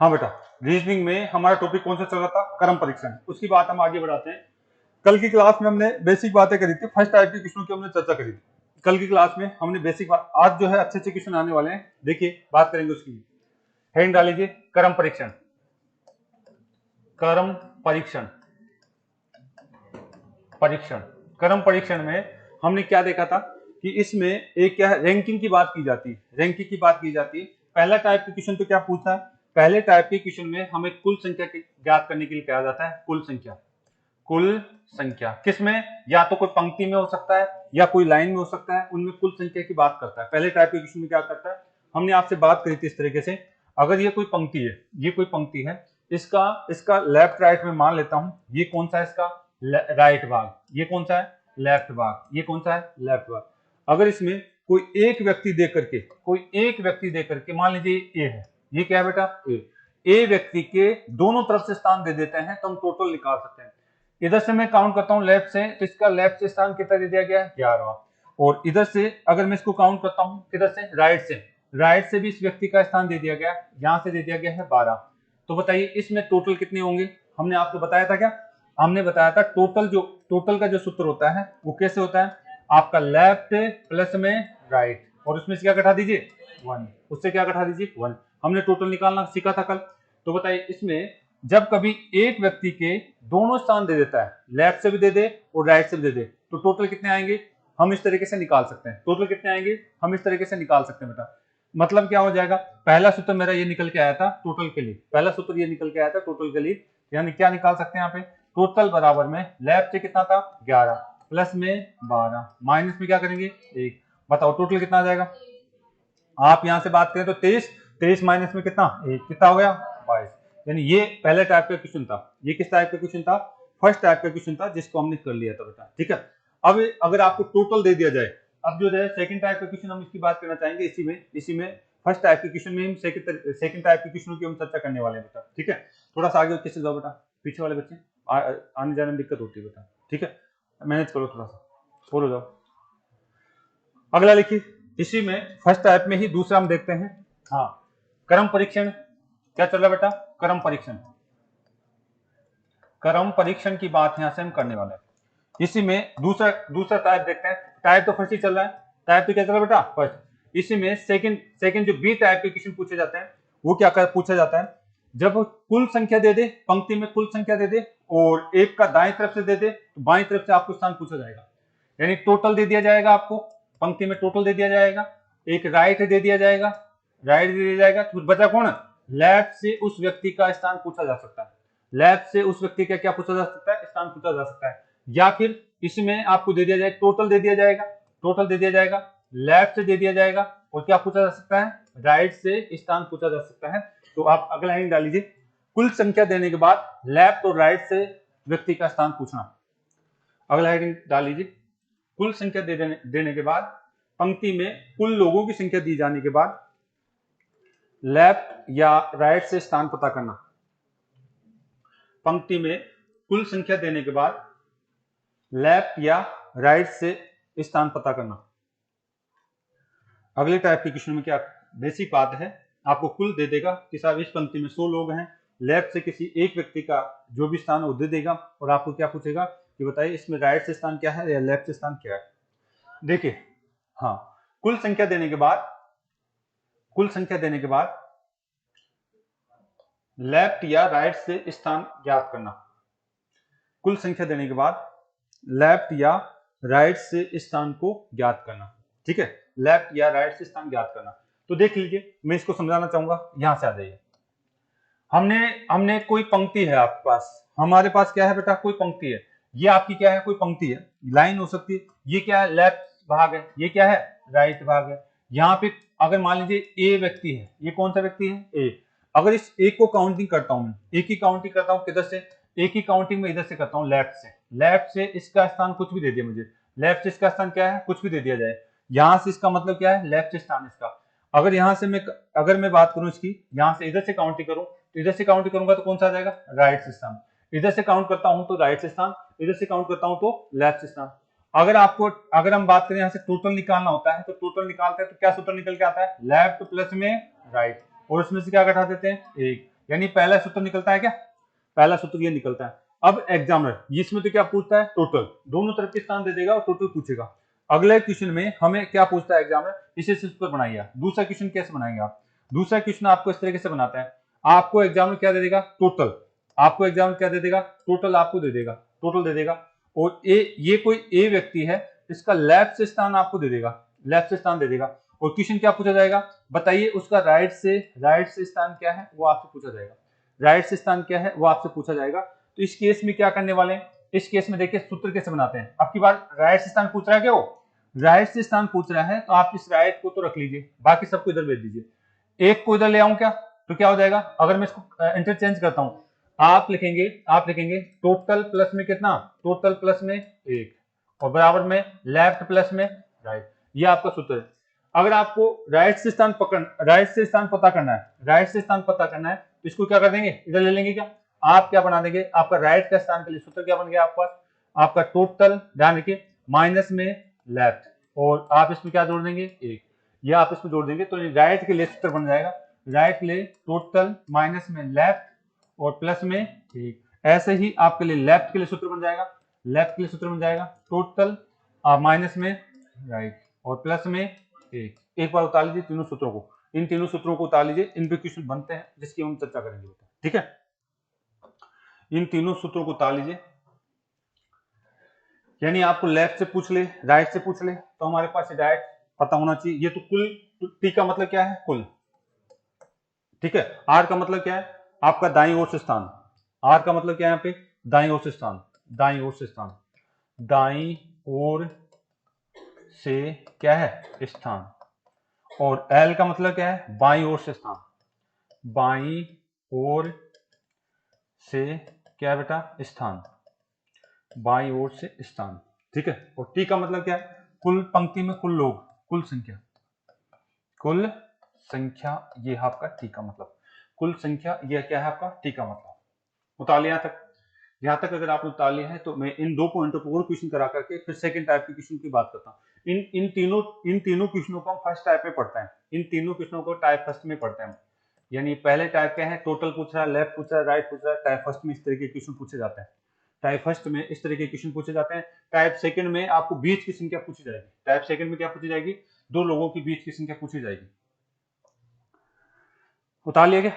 हाँ बेटा, रीजनिंग में हमारा टॉपिक कौन सा चल रहा था? क्रम परीक्षण। उसकी बात हम आगे बढ़ाते हैं। कल की क्लास में हमने बेसिक बातें करी थी, फर्स्ट टाइप के क्वेश्चन की हमने चर्चा करी थी। कल की क्लास में हमने बेसिक बात, आज जो है अच्छे अच्छे क्वेश्चन आने वाले हैं, देखिए बात करेंगे उसकी। हेडिंग डालीजिए क्रम परीक्षण। क्रम परीक्षण, परीक्षण, क्रम परीक्षण में हमने क्या देखा था कि इसमें एक क्या है, रैंकिंग की बात की जाती है। रैंकिंग की बात की जाती है। पहला टाइप के क्वेश्चन तो क्या पूछता है? पहले टाइप के क्वेश्चन में हमें कुल संख्या ज्ञात करने के लिए कहा जाता है कुल संख्या। कुल संख्या किसमें? या तो कोई पंक्ति में हो सकता है या कोई लाइन में हो सकता है, उनमें कुल संख्या की बात करता है। पहले टाइप के क्वेश्चन में क्या करता है, हमने आपसे बात करी थी इस तरीके से, अगर ये कोई पंक्ति है, ये कोई पंक्ति है, इसका इसका लेफ्ट राइट में मान लेता हूं, ये कौन सा है इसका राइट भाग, ये कौन सा है लेफ्ट भाग, ये कौन सा है लेफ्ट भाग। अगर इसमें कोई एक व्यक्ति दे करके, कोई एक व्यक्ति दे करके, मान लीजिए ए है, ये क्या है बेटा ए व्यक्ति के दोनों तरफ से स्थान दे देते हैं तो हम टोटल निकाल सकते हैं। इधर से मैं काउंट करता हूं लेफ्ट से, तो इसका लेफ्ट से स्थान कितना दे दिया गया है? 11वां। और इधर से अगर मैं इसको काउंट करता हूं किधर से? राइट से भी इस व्यक्ति का स्थान दे दिया गया है, यहां से दे दिया गया है 12। तो बताइए इसमें टोटल कितने होंगे? हमने आपको बताया था क्या? हमने बताया था टोटल का जो सूत्र होता है वो कैसे होता है? आपका लेफ्ट प्लस में राइट, और उसमें से क्या घटा दीजिए? 1। उससे क्या घटा दीजिए? 1। हमने टोटल निकालना सीखा था कल। तो बताइए इसमें जब कभी एक व्यक्ति के दोनों स्थान दे देता है, लेफ्ट से भी दे दे और राइट से भी दे दे, तो टोटल कितने आएंगे? हम इस तरीके से निकाल सकते हैं। टोटल कितने आएंगे? हम इस तरीके से निकाल सकते हैं बेटा। मतलब क्या हो जाएगा? पहला सूत्र मेरा ये निकल के आया था टोटल के लिए, पहला सूत्र ये निकल के आया था टोटल के लिए, यानी क्या निकाल सकते हैं यहाँ पे? टोटल बराबर में लेफ्ट से कितना था? 11 प्लस में 12 माइनस में क्या करेंगे? 1। बताओ टोटल कितना आ जाएगा? आप यहां से बात करें तो 23 माइनस में कितना? 1। कितना हो गया? 22। यानी ये पहले टाइप का क्वेश्चन था। ये किस टाइप का क्वेश्चन था? फर्स्ट टाइप का क्वेश्चन था, जिसको हमने कर लिया था बेटा। ठीक है, अब अगर आपको टोटल दे दिया जाए, अब जो है सेकंड टाइप का क्वेश्चन हम इसकी बात करना चाहेंगे। इसी में फर्स्ट टाइप के क्वेश्चन में हम सेकंड टाइप के क्वेश्चन की हम चर्चा करने वाले हैं बेटा। ठीक है, थोड़ा सा आगे कैसे जाओ बेटा, पीछे वाले बच्चे आने जाने में दिक्कत होती है बेटा। ठीक है, मैनेज करो थोड़ा सा, फॉलो जाओ। अगला लिखिए, इसी में फर्स्ट टाइप में ही दूसरा हम देखते हैं। हाँ, क्रम परीक्षण क्या चल रहा है बेटा? क्रम परीक्षण, क्रम परीक्षण की बात यहां से हम करने वाले हैं। इसी में दूसरा टाइप देखते हैं। टाइप तो फर्स्ट ही चल रहा है, टाइप तो क्या चल रहा है बेटा? फर्स्ट। इसी में सेकंड जो बी टाइप के क्वेश्चन पूछे जाते हैं, वो क्या पूछा जाता है? जब कुल संख्या दे दे, पंक्ति में कुल संख्या दे दे और एक का दाएं तरफ से दे दे, तो बाएं तरफ से आपको स्थान पूछा जाएगा। यानी टोटल दे दिया जाएगा आपको, पंक्ति में टोटल दे दिया जाएगा, एक राइट दे दिया जाएगा, राइट दे दिया जाएगा, तो बचा कौन? लेफ्ट से उस व्यक्ति का स्थान पूछा जा सकता है। लेफ्ट से उस व्यक्ति का क्या पूछा जा सकता है? स्थान पूछा जा सकता है। या फिर इसमें आपको दे दिया जाए, टोटल दे दिया जाएगा, टोटल दे दिया जाएगा, लेफ्ट से दे दिया जाएगा, और क्या पूछा जा सकता है? राइट से स्थान पूछा जा सकता है। तो आप अगला हेडिंग डाल लीजिए, कुल संख्या देने के बाद लेफ्ट और राइट से व्यक्ति का स्थान पूछना। अगला हेडिंग डाल लीजिए, कुल संख्या देने के बाद पंक्ति में कुल लोगों की संख्या दी जाने के बाद लेफ्ट या राइट से स्थान पता करना। पंक्ति में कुल संख्या देने के बाद लेफ्ट या राइट से स्थान पता करना। अगले टाइप के क्वेश्चन में क्या बेसिक बात है, आपको कुल दे देगा कि साहब इस पंक्ति में 100 लोग हैं, लेफ्ट से किसी एक व्यक्ति का जो भी स्थान वो दे देगा, और आपको क्या पूछेगा कि बताइए इसमें राइट से स्थान क्या है या लेफ्ट से स्थान क्या है। देखिए, हाँ, कुल संख्या देने के बाद लेफ्ट या राइट से स्थान ज्ञात करना। कुल संख्या देने के बाद लेफ्ट या राइट से स्थान को ज्ञात करना। ठीक है, लेफ्ट या राइट से स्थान ज्ञात करना। तो देख लीजिए, मैं इसको समझाना चाहूंगा, यहां से आ जाइए। हमने कोई पंक्ति है आपके पास, हमारे पास क्या है बेटा? कोई पंक्ति है। ये आपकी क्या है? कोई पंक्ति है, लाइन हो सकती है। ये क्या है? लेफ्ट भाग है। ये क्या है? राइट भाग है। यहाँ पे अगर मान लीजिए ए व्यक्ति है, ये कौन सा व्यक्ति है? ए। अगर इस एक को काउंटिंग करता हूं, एक ही काउंटिंग करता हूं, किधर से? एक ही काउंटिंग में इधर से करता हूं, लेफ्ट से। लेफ्ट से इसका स्थान कुछ भी दे दिया मुझे, लेफ्ट से इसका स्थान क्या है? कुछ भी दे दिया जाए। यहां से इसका मतलब क्या है? लेफ्ट स्थान इसका। अगर यहां से अगर मैं बात करूं इसकी, यहां से इधर से काउंटिंग करूं, तो इधर से काउंट करूंगा तो कौन सा आ जाएगा? राइट से स्थान। इधर से काउंट करता हूं तो राइट से स्थान, इधर से काउंट करता हूं तो लेफ्ट से स्थान। अगर हम बात करें यहां से टोटल निकालना होता है, तो टोटल निकालते हैं तो क्या सूत्र निकल के आता है? लेफ्ट प्लस में राइट, और उसमें से क्या घटा देते हैं? 1। यानी पहला सूत्र निकलता है क्या, पहला सूत्र ये निकलता है। अब एग्जामिनर इसमें तो क्या पूछता है, टोटल, दोनों तरफ के स्थान दे देगा और टोटल पूछेगा। अगले क्वेश्चन में हमें क्या पूछता है एग्जामिनर, इसे सूत्र बनाइए। दूसरा क्वेश्चन कैसे बनाएंगे आप, दूसरा क्वेश्चन आपको इस तरीके से बनाता है, आपको एग्जामिनर क्या दे देगा, टोटल, आपको एग्जामिनर क्या दे देगा, टोटल आपको दे देगा, टोटल दे देगा। और ये कोई ए व्यक्ति है, इसका लेफ्ट से स्थान आपको दे देगा, लेफ्ट से स्थान दे देगा। और क्वेश्चन क्या पूछा जाएगा, बताइए उसका राइट से स्थान क्या है, वो आपसे पूछा जाएगा, राइट से स्थान क्या है वो आपसे पूछा जाएगा। तो इस केस में क्या करने वाले हैं, इस केस में देखिए सूत्र कैसे बनाते हैं। अब की बार राइट से स्थान पूछ रहा है क्या, वो राइट से स्थान पूछ रहा है, तो आप इस राइट को तो रख लीजिए, बाकी सबको इधर भेज दीजिए। एक को इधर ले आऊं क्या, तो क्या हो जाएगा, अगर मैं इसको इंटरचेंज करता हूं, आप लिखेंगे टोटल प्लस में कितना, टोटल प्लस में 1 और बराबर में लेफ्ट प्लस में राइट, ये आपका सूत्र है। अगर आपको राइट से स्थान पता करना है, राइट से स्थान पता करना है, तो इसको क्या कर देंगे, इधर ले लेंगे क्या, आप क्या बना देंगे, आपका राइट का स्थान के लिए सूत्र क्या बन गया आपके पास, आपका टोटल, ध्यान रखिए, माइनस में लेफ्ट, और आप इसमें क्या जोड़ देंगे 1, ये आप इसमें जोड़ देंगे, तो राइट के लिए सूत्र बन जाएगा, राइट के लिए टोटल माइनस में लेफ्ट और प्लस में 1। ऐसे ही आपके लिए लेफ्ट के लिए सूत्र बन जाएगा, लेफ्ट के लिए सूत्र बन जाएगा टोटल माइनस में राइट और प्लस में 1। एक बार उतार लीजिए तीनों सूत्रों को, इन तीनों सूत्रों को उतार लीजिए, इन पे क्वेश्चन बनते हैं जिसकी हम चर्चा करेंगे, ठीक है। इन तीनों सूत्रों को उतार लीजिए, यानी आपको लेफ्ट से पूछ ले, राइट से पूछ ले, तो हमारे पास डायरेक्ट पता होना चाहिए। ये तो कुल, टी का मतलब क्या है, कुल, ठीक है। आर का मतलब क्या है, आपका दाईं ओर से स्थान, आर का मतलब क्या है यहाँ पे, दाईं ओर से स्थान, दाईं ओर से स्थान, दाईं ओर से क्या है स्थान। और एल का मतलब क्या है, बाईं ओर से स्थान, बाईं ओर से क्या है बेटा, स्थान, बाईं ओर से स्थान, ठीक है। और टी का मतलब क्या है, कुल पंक्ति में कुल लोग, कुल संख्या, कुल संख्या, ये है आपका टी का मतलब, कुल संख्या, ये क्या है आपका टी का मतलब। उतार लिया तक, यहां तक अगर आपने उतार लिया है तो मैं इन 2 पॉइंटों पर और क्वेश्चन करा करके फिर सेकंड टाइप के क्वेश्चन की बात करता हूं। इन तीनों क्वेश्चनों को हम फर्स्ट टाइप में पढ़ते हैं, इन तीनों क्वेश्चनों को टाइप फर्स्ट में पढ़ते हैं। यानी पहले टाइप क्या है, टोटल पूछ रहा है, लेफ्ट पूछ रहा है, राइट पूछ रहा है, टाइप फर्स्ट में इस तरह के क्वेश्चन पूछे जाते हैं, टाइप फर्स्ट में इस तरह के क्वेश्चन पूछे जाते हैं। टाइप सेकंड में आपको बीच की संख्या पूछी जाएगी, टाइप सेकंड में क्या पूछी जाएगी, 2 लोगों के बीच की संख्या पूछी जाएगी। उतार लिया क्या,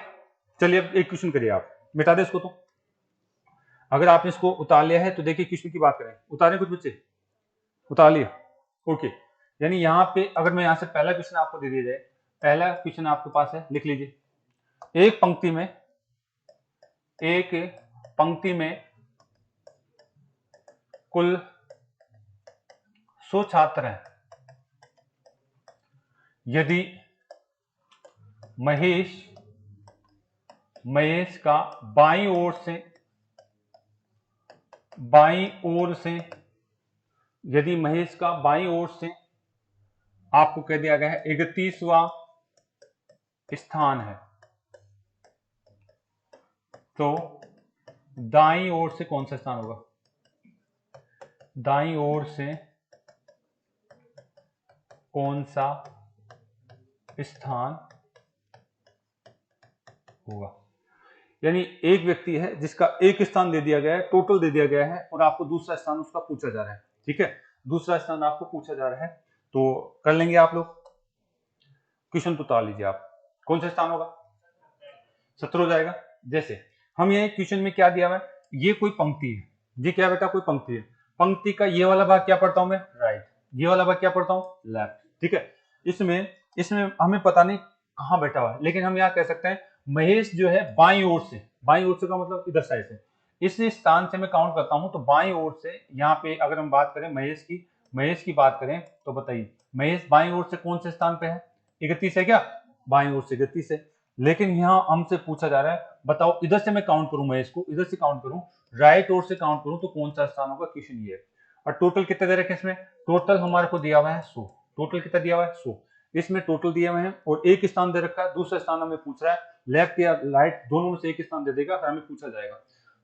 चलिए अब एक क्वेश्चन करिए आप, मिटा दे इसको। तो अगर आपने इसको उतार लिया है तो देखिए क्वेश्चन की बात करें, उतारे कुछ बच्चे, उतार लिया, ओके। यानी यहाँ पे अगर मैं यहाँ से पहला क्वेश्चन आपको दे दिया जाए, पहला क्वेश्चन आपके पास है, लिख लीजिए, एक पंक्ति में कुल 100 छात्र हैं, यदि महेश का बाईं ओर से आपको कह दिया गया है 31वां स्थान है, तो दाईं ओर से कौन सा स्थान होगा, दाईं ओर से कौन सा स्थान होगा। यानी एक व्यक्ति है जिसका एक स्थान दे दिया गया है, टोटल दे दिया गया है, और आपको दूसरा स्थान उसका पूछा जा रहा है, ठीक है, दूसरा स्थान आपको पूछा जा रहा है। तो कर लेंगे आप लोग, क्वेश्चन तो उतार लीजिए आप, कौन सा स्थान होगा, 17 हो जाएगा। जैसे हम ये क्वेश्चन में क्या दिया हुआ है, ये कोई पंक्ति है, ये क्या बेटा कोई पंक्ति है, पंक्ति का ये वाला भाग क्या पढ़ता हूं मैं, राइट, ये वाला भाग क्या पढ़ता हूं, लेफ्ट, ठीक है। इसमें हमें पता नहीं कहां बैठा हुआ है, लेकिन हम यहाँ कह सकते हैं महेश जो है बाईं ओर से का मतलब इधर साइड से, इस स्थान से मैं काउंट करता हूं, तो बाईं ओर से यहाँ पे अगर हम बात करें महेश की बात करें, तो बताइए महेश बाईं ओर से कौन से स्थान पे है, 31 है क्या, बाईं ओर से 31 है। लेकिन यहाँ हमसे पूछा जा रहा है, बताओ इधर से मैं काउंट करूं, महेश को इधर से काउंट करूं, राइट ओर से काउंट करूं, तो कौन सा स्थान होगा, क्वेश्चन ये है। और टोटल कितने दे रखे इसमें, टोटल हमारे को दिया हुआ है 100, टोटल कितना दिया हुआ है 100, इसमें टोटल दिए हुए हैं, और एक स्थान दे रखा है, दूसरा स्थान हमें पूछ रहा है, लेफ्ट या राइट दोनों में से एक स्थान दे देगा, फिर हमें पूछा जाएगा।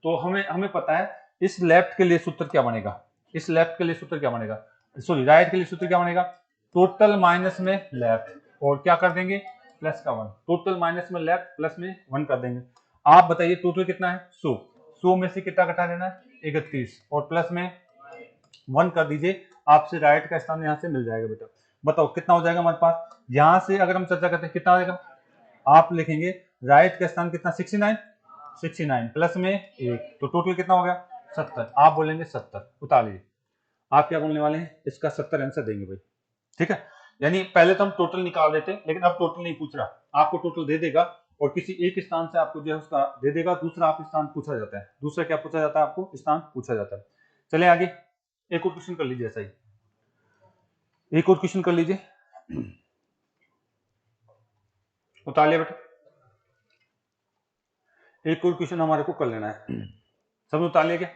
तो हमें पता है इस लेफ्ट के लिए सूत्र क्या बनेगा, इस लेफ्ट के लिए सूत्र क्या बनेगा, सॉरी राइट के लिए सूत्र क्या बनेगा, टोटल माइनस में लेफ्ट और क्या कर देंगे प्लस का 1, टोटल माइनस में लेफ्ट प्लस में 1 कर देंगे। आप बताइए टोटल कितना है 100, 100 में से कितना घटा देना है 31 और प्लस में 1 कर दीजिए, आपसे राइट का स्थान यहाँ से मिल जाएगा बेटा। बताओ कितना हो जाएगा हमारे पास, यहाँ से अगर हम चर्चा करते हैं कितना हो जाएगा, आप लिखेंगे राइट का स्थान कितना 69, 69 प्लस में 1 तो टोटल कितना हो गया 70, आप बोलेंगे 70 उतार लीजिए। आप क्या बोलने वाले हैं, इसका 70 आंसर देंगे भाई, ठीक है। यानी पहले तो हम टोटल निकाल देते, लेकिन अब टोटल नहीं पूछ रहा, आपको टोटल दे देगा और किसी एक स्थान से आपको जो है उसका दे देगा, दूसरा आप स्थान पूछा जाता है, दूसरा क्या पूछा जाता है, आपको स्थान पूछा जाता है। चले आगे, एक और क्वेश्चन कर लीजिए, ऐसा ही एक और क्वेश्चन कर लीजिए, उतार लिया बेटा, एक और क्वेश्चन हमारे को कर लेना है, सब उतार लिया क्या,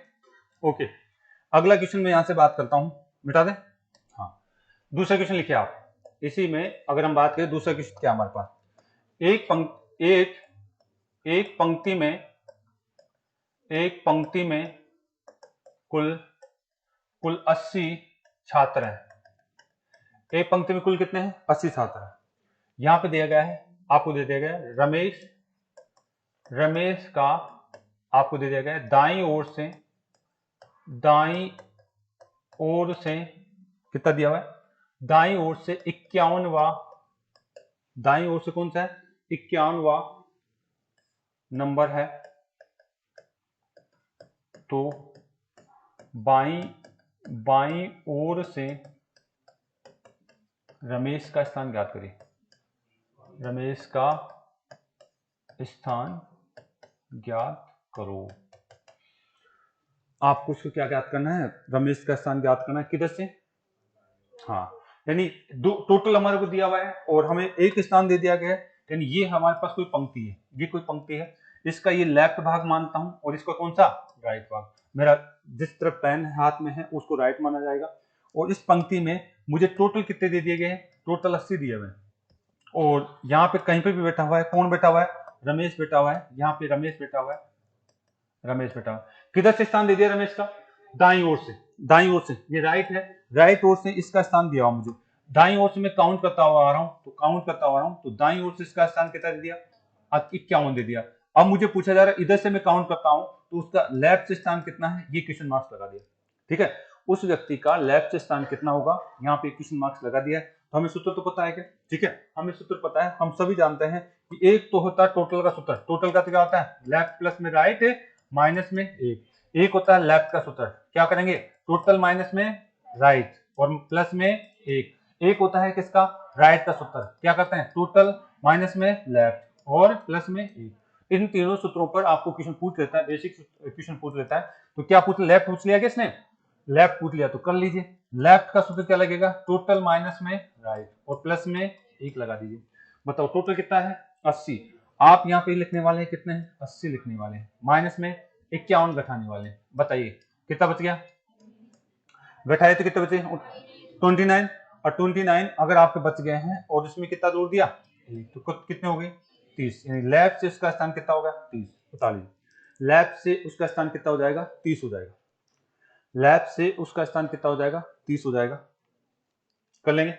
ओके। अगला क्वेश्चन मैं यहां से बात करता हूं, मिटा दे, हाँ दूसरा क्वेश्चन लिखिए आप, इसी में अगर हम बात करें दूसरा क्वेश्चन क्या हमारे पास, एक पंक्ति में कुल 80 छात्र हैं, एक पंक्ति में कुल कितने हैं 80 छात्र हैं। यहां पे दिया गया है, आपको दे दिया गया है रमेश का, आपको दे दिया गया है दाईं ओर से कितना दिया हुआ है, दाईं ओर से 51वां, दाईं ओर से कौन सा है 51वां नंबर है, तो बाईं ओर से रमेश का स्थान ज्ञात करिए, रमेश का स्थान ज्ञात करो। आपको उसको क्या ज्ञात करना है, रमेश का स्थान ज्ञात करना है, किधर से, हाँ यानी टोटल हमारे को दिया हुआ है और हमें एक स्थान दे दिया गया है, यानी ये हमारे पास कोई पंक्ति है, ये कोई पंक्ति है, इसका ये लेफ्ट भाग मानता हूं और इसका कौन सा राइट भाग, मेरा जिस तरफ पेन हाथ में है उसको राइट माना जाएगा। और इस पंक्ति में मुझे टोटल कितने दे दिए गए हैं, टोटल 80 दिए हुए हैं, और यहाँ पे कहीं पे भी बैठा हुआ है, कौन बैठा हुआ है, रमेश बैठा हुआ है, यहाँ पे रमेश बैठा हुआ है, रमेश बैठा हुआ है, किधर से स्थान दे दिया रमेश का, दाईं ओर से, दाईं ओर से, ये राइट है, राइट ओर से इसका स्थान दिया हुआ मुझे, दाईं ओर से मैं काउंट करता हुआ आ रहा हूं, तो काउंट करता हुआ आ रहा हूं, तो दाईं ओर से इसका स्थान कितना दे दिया 51 दे दिया। अब मुझे पूछा जा रहा है इधर से मैं काउंट करता हूं तो उसका लेफ्ट से स्थान कितना है, ये क्वेश्चन मार्क्स लगा दिया, ठीक है, उस व्यक्ति का लेफ्ट से स्थान कितना होगा, यहाँ पे क्वेश्चन मार्क्स लगा दिया है। तो हमें सूत्र तो पता है क्या, ठीक है, हमें सूत्र पता है, हम सभी जानते हैं कि एक तो होता है टोटल का सूत्र, टोटल का तो क्या होता है लेफ्ट प्लस में राइट है माइनस में एक होता है लेफ्ट का सूत्र, क्या करेंगे टोटल माइनस में राइट और प्लस में एक होता है किसका राइट का सूत्र, क्या करते हैं टोटल माइनस में लेफ्ट और प्लस में एक, इन तीनों सूत्रों पर आपको क्वेश्चन पूछ लेता है, बेसिक क्वेश्चन पूछ लेता है, तो क्या पूछ लेफ्ट पूछ लिया किसने, लेफ्ट पूछ लिया, तो कर लीजिए, लेफ्ट का सूत्र क्या लगेगा टोटल माइनस में राइट और प्लस में एक लगा दीजिए। बताओ टोटल कितना है 80, आप यहाँ पे लिखने वाले हैं कितने हैं 80 लिखने वाले हैं, माइनस में 51 घटाने वाले हैं, बताइए कितना बच गया, घटाए तो कितने बचे 29, और 29 अगर आपके बच गए हैं और इसमें कितना जोड़ दिया तो कितने हो गए 30, यानी लेफ्ट से उसका स्थान कितना होगा 30, बता लीजिए लेफ्ट से उसका स्थान कितना हो जाएगा 30 हो जाएगा, लेफ्ट से उसका स्थान कितना हो जाएगा 30 हो जाएगा, कर लेंगे,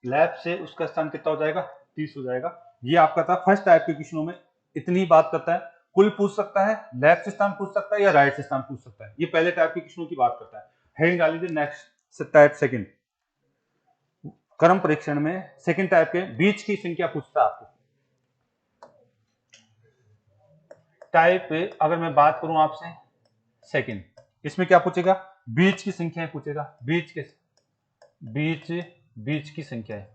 लेफ्ट से उसका स्थान कितना हो जाएगा 30 हो जाएगा। ये आपका था फर्स्ट टाइप के क्वेश्चनों में, इतनी बात करता है, कुल पूछ सकता है, लेफ्ट से स्थान पूछ सकता है या राइट से स्थान पूछ सकता है, ये पहले टाइप के क्वेश्चनों की बात करता है। हेडिंग डाल लीजिए नेक्स्ट टाइप सेकंड, क्रम परीक्षण में सेकंड टाइप के बीच की संख्या पूछता है आपको। टाइप अगर मैं बात करूं आपसे सेकंड, इसमें क्या पूछेगा बीच की संख्याएं पूछेगा, बीच की संख्याएं,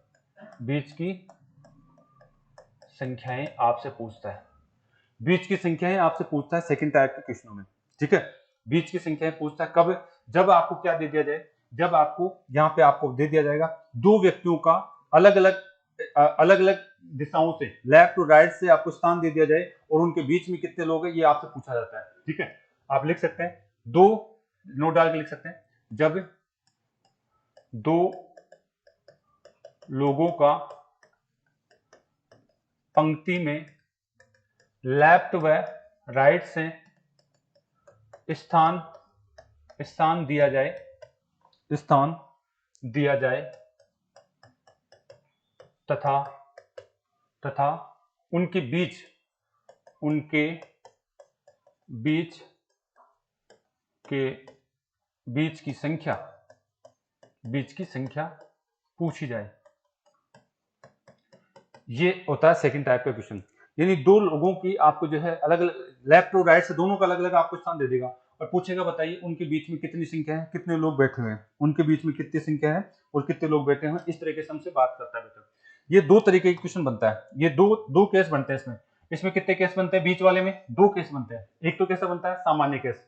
बीच की संख्याएं आपसे पूछता है, बीच की संख्याएं आपसे पूछता है सेकंड टाइप के क्वेश्चनों में, ठीक है, बीच की संख्याएं पूछता है कब, जब आपको क्या दे दिया जाए, जब आपको यहाँ पे आपको दे दिया जाएगा दो व्यक्तियों का अलग अलग दिशाओं से लेफ्ट टू राइट से आपको स्थान दे दिया जाए और उनके बीच में कितने लोग हैं ये आपसे पूछा जाता है, ठीक है, आप लिख सकते हैं दो, नोट डाल के लिख सकते हैं, जब दो लोगों का पंक्ति में लेफ्ट व राइट से स्थान दिया जाए तथा उनके बीच उनके बीच के बीच की संख्या पूछी जाए। ये होता है सेकंड टाइप का क्वेश्चन। यानी दो लोगों की आपको जो है अलग अलग लेफ्ट और राइट से दोनों का अलग अलग आपको स्थान दे देगा और पूछेगा बताइए उनके बीच में कितनी संख्या है, कितने लोग बैठे हुए हैं, उनके बीच में कितनी संख्या है और कितने लोग बैठे हैं। इस तरीके से हमसे बात करता है बेटा। ये दो तरीके का क्वेश्चन बनता है। ये दो केस बनते हैं इसमें। इसमें कितने केस बनते हैं? बीच वाले में दो केस बनते हैं। एक तो कैसा बनता है? सामान्य केस।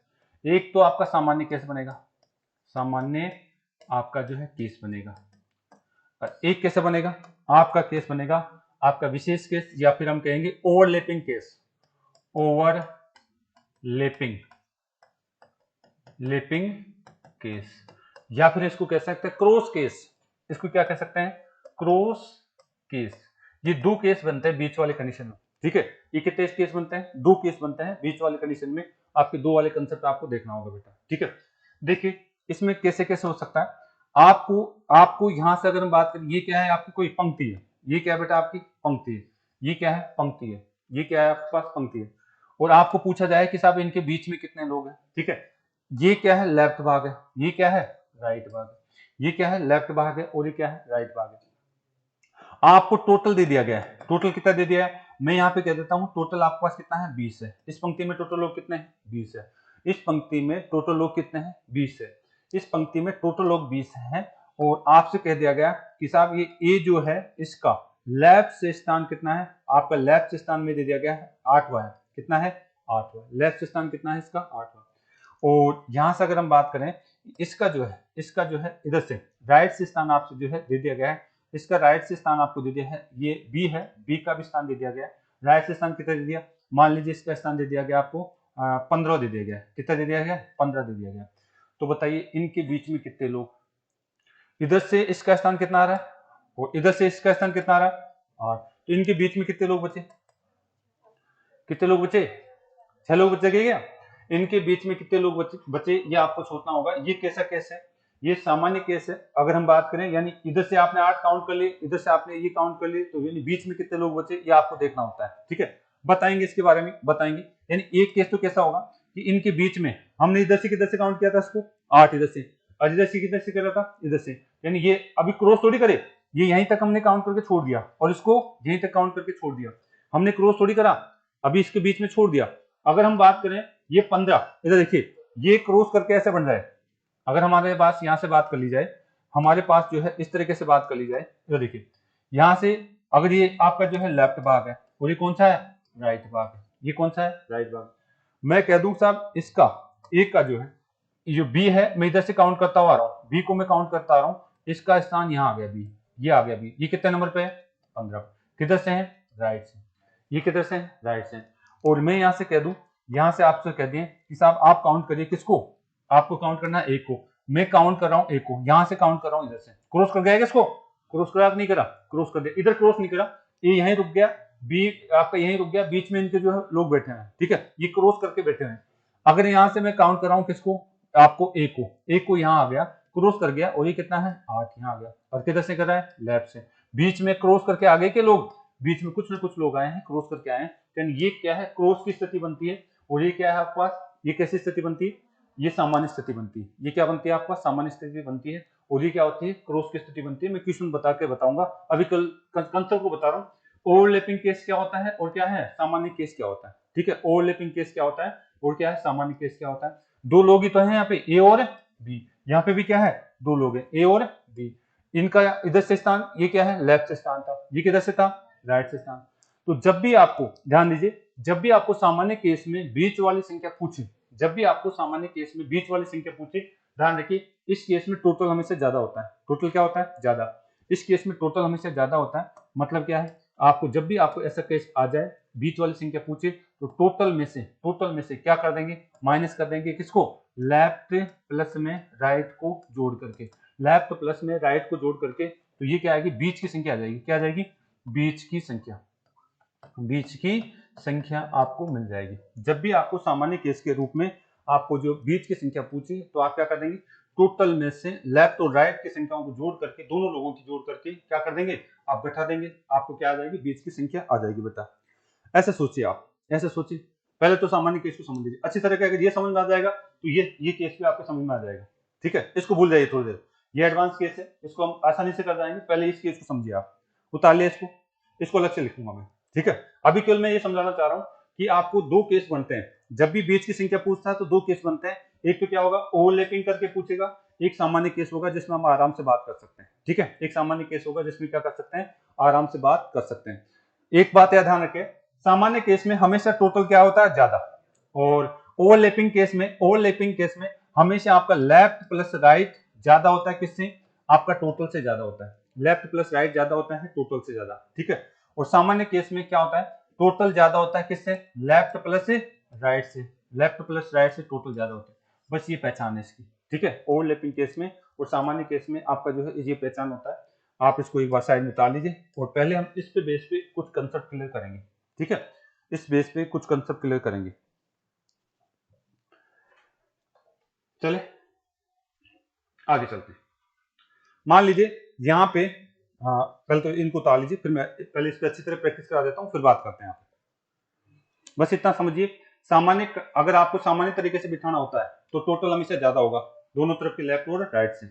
एक तो आपका सामान्य केस बनेगा, सामान्य आपका जो है केस बनेगा। और एक कैसे बनेगा? आपका केस बनेगा आपका विशेष केस, या फिर हम कहेंगे ओवरलैपिंग केस। ओवरलैपिंग केस, या फिर इसको कह सकते हैं क्रॉस केस। इसको क्या कह सकते हैं? Cross case. ये दो केस बनते हैं बीच वाले कंडीशन में। ठीक है, ये कितने केस बनते हैं? दो केस बनते हैं बीच वाले कंडीशन में। आपके दो वाले कंसेप्ट आपको देखना होगा बेटा। ठीक है, देखिए इसमें कैसे कैसे हो सकता है। आपको आपको यहां से अगर हम बात करें, ये क्या है? आपकी कोई पंक्ति है। ये क्या है बेटा? आपकी पंक्ति है। ये क्या है? पंक्ति है। ये क्या है? आपके पास पंक्ति है। और आपको पूछा जाए कि साहब इनके बीच में कितने लोग हैं। ठीक है, ये क्या है? लेफ्ट भाग है। ये क्या है? राइट भाग है। ये क्या है? लेफ्ट भाग है। और ये क्या है? राइट भाग है। आपको टोटल दे दिया गया है। टोटल कितना दे दिया है? मैं यहाँ पे कह देता हूँ टोटल आपके पास कितना है? 20 है। इस पंक्ति में टोटल लोग कितने हैं? 20 है। इस पंक्ति में टोटल लोग कितने हैं? 20 है। इस पंक्ति में टोटल लोग 20 हैं। और आपसे कह दिया गया कि साहब ये ए जो है इसका लेफ्ट से स्थान कितना है? आपका लेफ्ट से स्थान में दे दिया गया है 8वां है। कितना है? 8वां। लेफ्ट से स्थान कितना है इसका? 8वां। और यहां से अगर हम बात करें इसका जो है इधर से राइट से स्थान आपसे जो है दे दिया गया है। इसका राइट से स्थान आपको दे दिया है, ये बी है। बी का भी स्थान दे दिया गया है। राइट से स्थान कितना दे दिया? मान लीजिए इसका स्थान दे दिया गया आपको 15 दे दिया गया। कितना दे दिया गया? 15 दे दिया गया। तो बताइए इनके बीच में कितने लोग? इधर से इसका स्थान कितना आ रहा है और इधर से इसका स्थान कितना आ रहा है? 8। तो इनके बीच में कितने लोग बचे? कितने लोग बचे? 6 लोग बचे क्या? इनके बीच में कितने लोग बचे ये आपको सोचना होगा। ये कैसा केस है? ये सामान्य केस है। अगर हम बात करें यानी इधर से आपने 8 काउंट कर लिए, इधर से आपने ये काउंट कर लिए, तो यानी बीच में कितने लोग बचे ये आपको देखना होता है। ठीक है, बताएंगे इसके बारे में, बताएंगे। यानी एक केस तो कैसा होगा कि इनके बीच में हमने इधर से किधर से काउंट किया था इसको? 8 इधर से, और इधर से किधर से करा था? इधर से। यानी ये अभी क्रॉस थोड़ी करे, ये यहीं तक हमने काउंट करके छोड़ दिया और इसको यहीं तक काउंट करके छोड़ दिया। हमने क्रॉस थोड़ी करा, अभी इसके बीच में छोड़ दिया। अगर हम बात करें ये 15, इधर देखिए ये क्रॉस करके ऐसे बन रहा है। अगर हमारे पास यहां से बात कर ली जाए, हमारे पास जो है इस तरीके से बात कर ली जाए, इधर देखिए यहां से अगर ये आपका जो है लेफ्ट भाग है और ये कौन सा है? राइट भाग है। ये कौन सा है? राइट भाग। मैं कह दूं साहब इसका एक का जो है जो बी है, मैं इधर से काउंट करता हुआ आ रहा हूं, बी को मैं काउंट करता आ रहा हूं। इसका स्थान यहां आ गया बी, ये आ गया बी। ये कितने नंबर पे है? 15। किधर से है? राइट से। ये किधर से है? राइट से। और मैं यहां से कह दूं, यहां से आपसे कह दिए कि साहब आप काउंट करिए किसको? आपको काउंट करना है एक को। मैं काउंट कर रहा हूं एक को, यहां से काउंट कर रहा हूं इधर से। क्रॉस कर गया किसको? क्रॉस करा नहीं करा? क्रॉस कर दिया। इधर क्रॉस नहीं करा, ये यहीं रुक गया, बी आपका यहीं रुक गया, बीच में इनके जो है लोग बैठे हैं। ठीक है, ये क्रॉस करके बैठे हैं। अगर यहां से मैं काउंट कर रहा हूं किसको? आपको एक को। एक को यहां आ गया, क्रॉस कर गया, और ये कितना है? 8 यहां आ गया। और किधर से कर रहा है? लेफ्ट से। बीच में क्रॉस करके आगे के लोग, बीच में कुछ ना कुछ लोग आए हैं, क्रॉस करके आए हैं। ये क्या है? क्रॉस की स्थिति बनती है। और ये क्या है आपके पास? ये कैसी स्थिति बनती है? ये सामान्य स्थिति बनती है। ये क्या बनती है आपका? सामान्य स्थिति बनती है। और ये क्या होती है? क्रॉस की स्थिति बनती है। मैं क्वेश्चन बता के बताऊंगा, अभी कल कंसेप्ट को बता रहा हूँ। ओवरलैपिंग केस क्या होता है और क्या है सामान्य केस क्या होता है। ठीक है, ओवरलैपिंग केस क्या होता है और क्या है सामान्य केस क्या होता है। दो लोग ही तो हैं यहाँ पे, ए और बी। यहाँ पे भी क्या है? दो लोग हैं, ए और बी। इनका इधर से स्थान, ये क्या है? लेफ्ट से स्थान था। ये किधर से था? राइट से स्थान। तो जब भी आपको ध्यान दीजिए, जब भी आपको सामान्य केस में बीच वाली संख्या पूछे, जब भी आपको सामान्य केस में बीच वाली संख्या पूछे, ध्यान रखिए इस केस में टोटल हमेशा ज्यादा होता है। टोटल क्या होता है? ज्यादा। इस केस में टोटल हमेशा ज्यादा होता है। मतलब क्या है? आपको जब भी आपको ऐसा केस आ जाए, बीच वाली संख्या पूछे, तो टोटल में से क्या कर देंगे? माइनस कर देंगे किसको? लेफ्ट प्लस में राइट को जोड़ करके। लेफ्ट प्लस में राइट को जोड़ करके, तो ये क्या आएगी? बीच की संख्या आ जाएगी। क्या आ जाएगी? बीच की संख्या। बीच की संख्या आपको मिल जाएगी। जब भी आपको सामान्य केस के रूप में आपको जो बीच की संख्या पूछी, तो आप क्या कर देंगे? टोटल में से लेफ्ट और राइट की संख्याओं को जोड़ करके, दोनों लोगों की जोड़ करके क्या कर देंगे? आप बैठा देंगे। आपको क्या आ जाएगी? बीच की संख्या आ जाएगी बेटा। ऐसे सोचिए आप। ऐसे सोचिए, पहले तो सामान्य केस को समझ लीजिए अच्छी तरह से। अगर ये समझ में आ जाएगा तो ये केस भी आपको समझ में आ जाएगा। ठीक है, इसको भूल जाइए थोड़ी देर, ये एडवांस केस है, इसको हम आसानी से कर जाएंगे। पहले इस केस को समझिए आप, उतार लिया इसको अलग से लिखूंगा मैं। ठीक है, अभी केवल मैं ये समझाना चाह रहा हूँ कि आपको दो केस बनते हैं जब भी बीच की संख्या पूछता है, तो दो केस बनते हैं। एक तो क्या होगा, ओवरलैपिंग करके पूछेगा, एक सामान्य केस होगा जिसमें हम आराम से बात कर सकते हैं। ठीक है, एक सामान्य केस होगा जिसमें क्या कर सकते हैं, आराम से बात कर सकते हैं। एक बात याद ध्यान रखें, सामान्य केस में हमेशा टोटल क्या होता है, ज्यादा, और ओवरलैपिंग केस में हमेशा आपका लेफ्ट प्लस राइट ज्यादा होता है। किससे, आपका टोटल से ज्यादा होता है। लेफ्ट प्लस राइट ज्यादा होता है टोटल से ज्यादा। ठीक है, और सामान्य केस में क्या होता है, टोटल ज्यादा होता है किससे, लेफ्ट प्लस राइट से। लेफ्ट प्लस राइट से टोटल ज्यादा होता है, बस ये पहचान है इसकी। ठीक है, ओवरलैपिंग केस में और सामान्य केस में आपका जो है ये पहचान होता है। आप इसको एक बार साइड में उतार लीजिए, और पहले हम इस पे बेस पे कुछ कंसेप्ट क्लियर करेंगे। ठीक है, इस बेस पे कुछ कंसेप्ट क्लियर करेंगे। चले आगे चलते हैं। मान लीजिए यहाँ पे, पहले तो इनको उतार लीजिए, फिर मैं पहले इस पे अच्छी तरह प्रैक्टिस करा देता हूँ, फिर बात करते हैं। बस इतना समझिए, अगर आपको सामान्य तरीके से बिठाना होता है तो टोटल हमेशा ज्यादा होगा दोनों तरफ के, लेफ्ट और राइट से।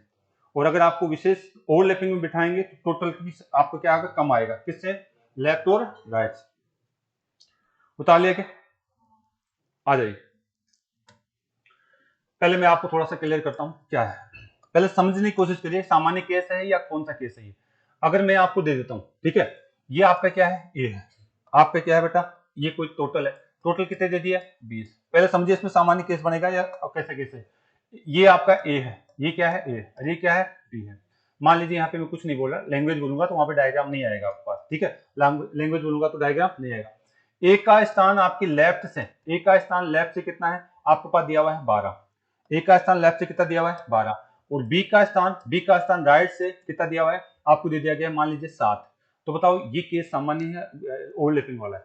और अगर आपको विशेष ओवरलैपिंग में बिठाएंगे तो टोटल की आपको क्या आएगा, कम आएगा। किससे, लेफ्ट और राइट से। उतार लिया क्या, आ जाइए। पहले मैं आपको थोड़ा सा क्लियर करता हूं क्या है, पहले समझने की कोशिश करिए सामान्य केस है या कौन सा केस है ये। अगर मैं आपको दे देता हूं, ठीक है, ये आपका क्या है, ए है, आपका क्या है बेटा, ये कोई टोटल है। टोटल कितने दे दिया, 20। पहले समझिए इसमें सामान्य केस बनेगा या कैसा केस है। ये आपका ए है, ये क्या है, ए, और ये क्या है, बी है। मान लीजिए यहाँ पे मैं कुछ नहीं बोला, लैंग्वेज बोलूंगा तो वहां पे डायग्राम नहीं आएगा आपके पास। ठीक है, लैंग्वेज बोलूंगा तो डायग्राम नहीं आएगा। ए का स्थान आपकी लेफ्ट से, ए का स्थान लेफ्ट से कितना है, आपके पास दिया हुआ है 12। ए का स्थान लेफ्ट से कितना दिया हुआ है, 12। और बी का स्थान राइट से कितना दिया हुआ है, आपको दे दिया गया है मान लीजिए 7। तो बताओ ये केस सामान्य है, ओवरलैपिंग वाला है,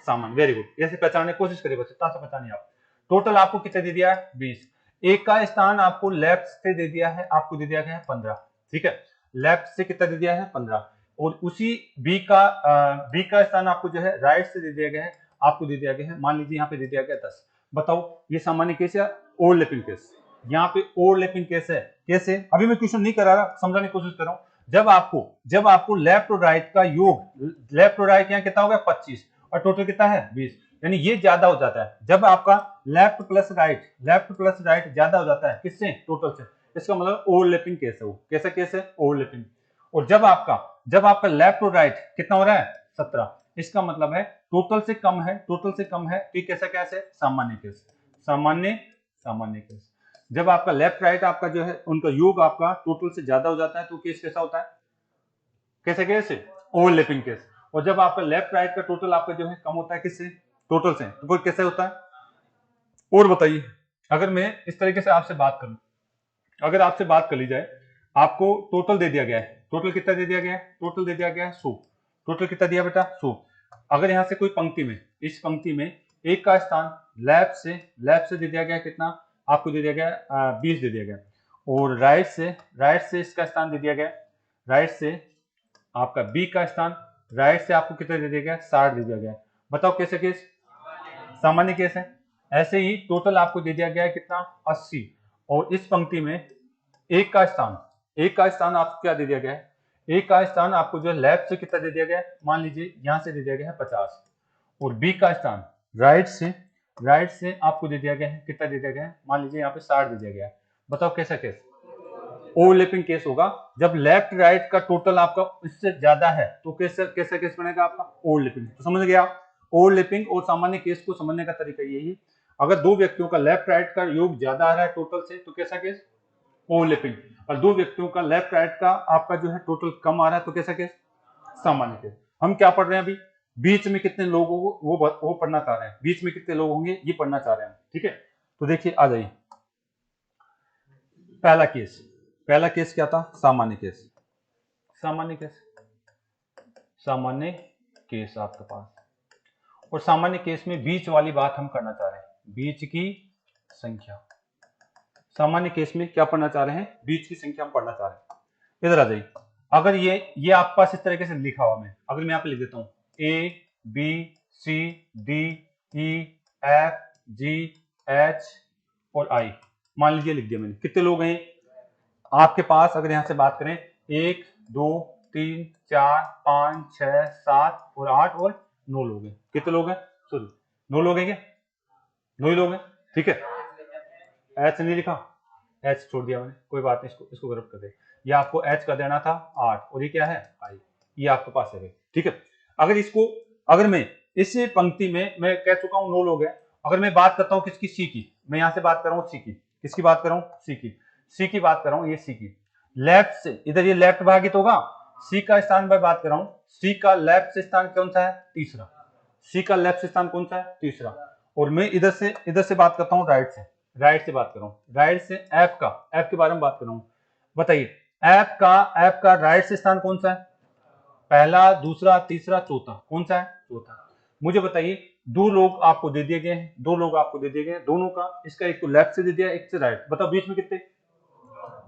सामान्य। वेरी गुड, ऐसे पहचानने की कोशिश करिए, बस इतना सा पहचानिए आप। टोटल आपको कितना दे दिया है, 20। ए का स्थान आपको लेफ्ट से दे दिया है, आपको दे दिया गया है 15। ठीक है, लेफ्ट से कितना दे दिया है, 15। और उसी बी का स्थान आपको जो है राइट से दे दिया गया है, आपको दे दिया गया है मान लीजिए यहाँ पे दे दिया गया 10। बताओ ये सामान्य केस या ओवरलैपिंग केस, यहाँ पे ओवरलैपिंग केस है। कैसे, अभी मैं क्वेश्चन नहीं करा रहा, समझाने की कोशिश कर रहा हूँ। जब आपको लेफ्ट और राइट का योग, लेफ्ट और राइट यहाँ कितना होगा, 25, और टोटल कितना है, 20, यानी ये ज्यादा हो जाता है। जब आपका लेफ्ट प्लस राइट ज्यादा हो जाता है किससे, टोटल से, इसका मतलब ओवरलैपिंग केस है वो। कैसा केस है, ओवरलैपिंग। और जब आपका लेफ्ट और राइट कितना हो रहा है, 17, इसका मतलब है टोटल से कम है, तो ये कैसा केस है, सामान्य केस। सामान्य केस। जब आपका लेफ्ट राइट आपका जो है उनका योग आपका टोटल से ज्यादा हो जाता है तो केस कैसा होता है, कैसे केस है, ओवरलैपिंग केस। और जब आपका लेफ्ट राइट का टोटल आपका जो है कम होता है किससे, टोटल से, तो फिर कैसे होता है। और बताइए, अगर मैं इस तरीके से आपसे बात करूं, अगर आपसे बात कर ली जाए, आपको टोटल दे दिया गया है, टोटल कितना दे दिया गया है, टोटल दे दिया गया है 100। टोटल कितना दिया बेटा, 100। अगर यहां से कोई पंक्ति में, इस पंक्ति में एक का स्थान लेफ्ट से दे दिया गया कितना, आपको दे दिया गया 20 दे दिया गया। और राइट से इसका स्थान दे दिया गया, राइट से आपका बी का स्थान राइट से आपको कितना दे दिया गया, 60 दे दिया गया। बताओ कैसे केस, सामान्य केस है। ऐसे ही टोटल आपको दे दिया गया है कितना, 80। और इस पंक्ति में एक का स्थान आपको क्या दे दिया गया है, एक का स्थान आपको जो है लेफ्ट से कितना दे दिया गया है, मान लीजिए यहां से दे दिया गया है 50। और बी का स्थान राइट से आपको दे दिया गया है, कितना दे दिया गया है, मान लीजिए यहाँ पे 60 दे दिया गया है। बताओ कैसा केस, ओवरलैपिंग केस होगा। जब लेफ्ट राइट का टोटल आपका इससे ज्यादा है तो कैसा केस बनेगा आपका, ओवरलैपिंग। तो समझ गया, ओवरलैपिंग और सामान्य केस को समझने का तरीका यही है। अगर दो व्यक्तियों का लेफ्ट राइट का योग ज्यादा आ रहा है टोटल से तो कैसा केस, ओवरलैपिंग। और दो व्यक्तियों का लेफ्ट राइट का आपका जो है टोटल कम आ रहा है तो कैसा केस, सामान्य केस। हम क्या पढ़ रहे हैं अभी, बीच में कितने लोग वो पढ़ना चाह रहे हैं, बीच में कितने लोग होंगे ये पढ़ना चाह रहे हैं। ठीक है, तो देखिए आ जाइए। पहला केस क्या था, सामान्य केस आपके पास। और सामान्य केस में बीच वाली बात हम करना चाह रहे हैं, बीच की संख्या। सामान्य केस में क्या पढ़ना चाह रहे हैं, बीच की संख्या हम पढ़ना चाह रहे हैं। इधर आ जाइए। अगर ये आपके पास इस तरीके से लिखा हुआ, मैं अगर मैं यहाँ पे लिख देता हूं A B C D E, F, G, H और आई, मान लीजिए लिख दिया मैंने। कितने लोग हैं आपके पास? अगर यहां से बात करें 1 2 3 4 5 6 7 और 8 और 9 लोग हैं। कितने लोग हैं? सॉरी 9 लोग हैं क्या? 9 ही लोग हैं, ठीक है। एच नहीं लिखा, एच छोड़ दिया मैंने, कोई बात नहीं, इसको गरब कर दे। ये आपको एच का देना था 8 और ये क्या है? आई। ये आपके पास है, ठीक है। अगर मैं इस पंक्ति में मैं कह चुका हूं 9 लोग हैं। अगर मैं बात करता हूं किसकी? सी की। मैं यहां से बात कर रहा हूं सी की। किसकी बात कर रहा हूं? सी की। सी की बात कर रहा हूं, ये सी की। लेफ्ट से इधर ये लेफ्ट भागित होगा। सी का स्थान पर बात कर रहा हूं, सी का लेफ्ट से स्थान कौन सा है? तीसरा। सी का लेफ्ट से स्थान कौन सा है? तीसरा। और मैं इधर से बात करता हूं राइट से। राइट से बात कर रहा हूं, राइट से एफ के बारे में बात कर रहा हूं। बताइए एफ का राइट से स्थान कौन सा है? पहला, दूसरा, तीसरा, चौथा। कौन सा है? चौथा। मुझे बताइए, दो लोग आपको दे दिए गए हैं, दोनों का, इसका एक तो लेफ्ट से दे दिया, एक से राइट। बताओ बीच में कितने?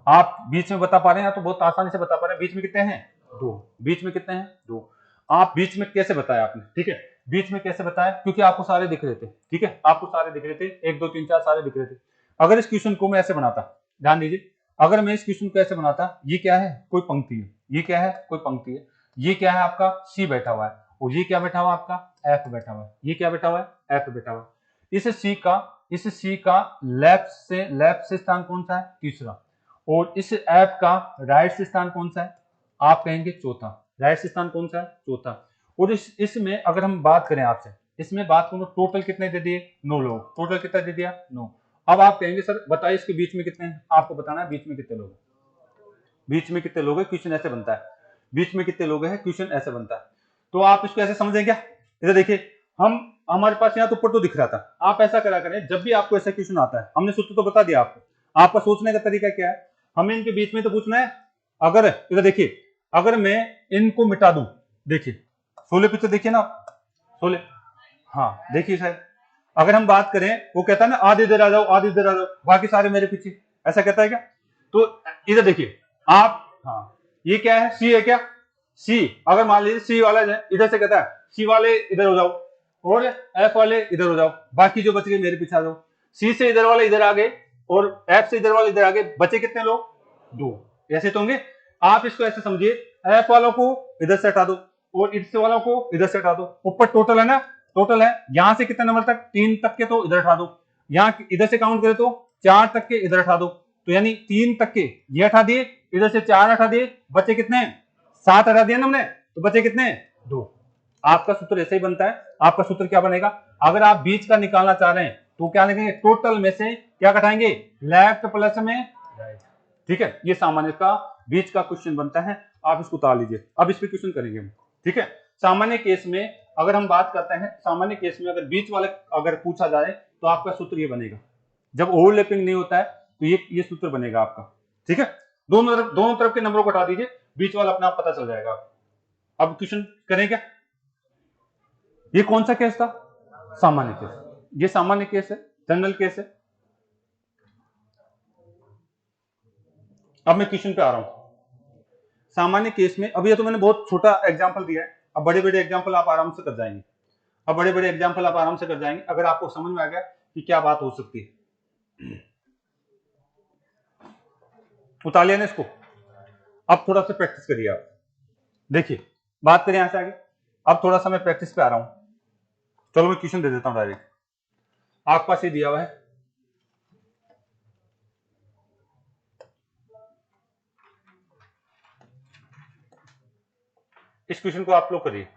आप बीच में बता पा रहे हैं? तो बहुत आसानी से बता पा रहे हैं। बीच में कितने हैं? 2। बीच में कितने हैं? 2। आप बीच में कैसे बताया आपने? ठीक है, बीच में कैसे बताया? क्योंकि आपको सारे दिख रहे थे, ठीक है, आपको सारे दिख रहे थे, 1 2 3 4 सारे दिख रहे थे। अगर इस क्वेश्चन को मैं ऐसे बनाता, ध्यान दीजिए, अगर मैं इस क्वेश्चन को ऐसे बनाता, ये क्या है? कोई पंक्ति है। ये क्या है? कोई पंक्ति है। ये क्या है? आपका सी बैठा हुआ है। और ये क्या बैठा हुआ है? आपका एफ बैठा हुआ है। ये क्या बैठा हुआ है? एफ बैठा हुआ है। इस सी का लेफ्ट से स्थान कौन सा है? तीसरा। और इस एफ का राइट से स्थान कौन सा है? आप कहेंगे चौथा। राइट से स्थान कौन सा है? चौथा। और इसमें अगर हम बात करें आपसे, इसमें बात करूं टोटल कितने दे दिए? 9 लोग। टोटल कितना दे दिया? 9। अब आप कहेंगे सर बताइए इसके बीच में कितने हैं? आपको बताना है बीच में कितने लोग हैं। बीच में कितने लोग हैं? क्वेश्चन ऐसे बनता है। बीच में कितने लोग हैं? क्वेश्चन ऐसे बनता है। तो आप इसको ऐसे समझें क्या? इधर देखिए, हमारे पास यहाँ तो ऊपर तो दिख रहा था। आप ऐसा करा करें, जब भी आपको ऐसा क्वेश्चन आता है, हमने सूत्र तो बता दिया आपको, आपका सोचने का तरीका क्या है? हमें इनके बीच में तो पूछना है। अगर इधर देखिए, अगर मैं इनको मिटा दूं, देखिए 16 पीछे देखिए ना, 16, हाँ देखिए शायद, अगर हम बात करें, वो कहता है ना आधे इधर आ जाओ, आधे इधर आ जाओ, बाकी सारे मेरे पीछे, ऐसा कहता है क्या? तो इधर देखिए आप, हाँ ये क्या है? सी है क्या? सी। अगर मान लीजिए सी वाला इधर से कहता है सी वाले इधर हो जाओ और एफ वाले इधर हो जाओ, बाकी जो बच गए मेरे पीछे आ जाओ। सी से इधर वाले इधर आ गए और एफ से इधर वाले इधर आ गए, बचे कितने लोग? 2। ऐसे तो होंगे। आप इसको ऐसे समझिए, एफ वालों को इधर से हटा दो और इधर वालों को इधर से हटा दो। ऊपर टोटल है ना, टोटल है, यहां से कितने नंबर तक? 3 तक के तो इधर हटा दो, यहां इधर से काउंट करें तो 4 तक के इधर हटा दो, तो यानी 3 तक के ये हटा दिए, इधर से 4 हटा दिए, बचे कितने? 7 हटा दिया ना हमने, तो बचे कितने? 2। आपका सूत्र ऐसे ही बनता है। आपका सूत्र क्या बनेगा? अगर आप बीच का निकालना चाह रहे हैं तो क्या लिखेंगे? टोटल में से क्या घटाएंगे? लेफ्ट प्लस में राइट। ठीक है, ये सामान्य का बीच का क्वेश्चन बनता है। आप इसको उतार लीजिए। अब इस पे क्वेश्चन करेंगे हम, ठीक है। सामान्य केस में अगर हम बात करते हैं, सामान्य केस में अगर बीच वाले अगर पूछा जाए तो आपका सूत्र ये बनेगा। जब ओवरलैपिंग नहीं होता है तो ये सूत्र बनेगा आपका, ठीक है। दोनों तरफ के नंबरों को हटा दीजिए, बीच वाला अपने आप पता चल जाएगा। अब क्वेश्चन करें क्या? ये कौन सा केस था? सामान्य केस। ये सामान्य केस है, जनरल केस है। अब मैं क्वेश्चन पे आ रहा हूं। सामान्य केस में अब ये तो मैंने बहुत छोटा एग्जांपल दिया है, अब बड़े बड़े एग्जांपल आप आराम से कर जाएंगे। अब बड़े बड़े एग्जांपल आप आराम से कर जाएंगे अगर आपको समझ में आ गया कि क्या बात हो सकती है। उतार लिया ना इसको। अब थोड़ा सा प्रैक्टिस करिए आप। देखिए बात करें यहां से आगे। अब थोड़ा सा मैं प्रैक्टिस पे आ रहा हूं। चलो मैं क्वेश्चन दे देता हूं डायरेक्ट। आपके पास ये दिया हुआ है, इस क्वेश्चन को आप लोग करिए।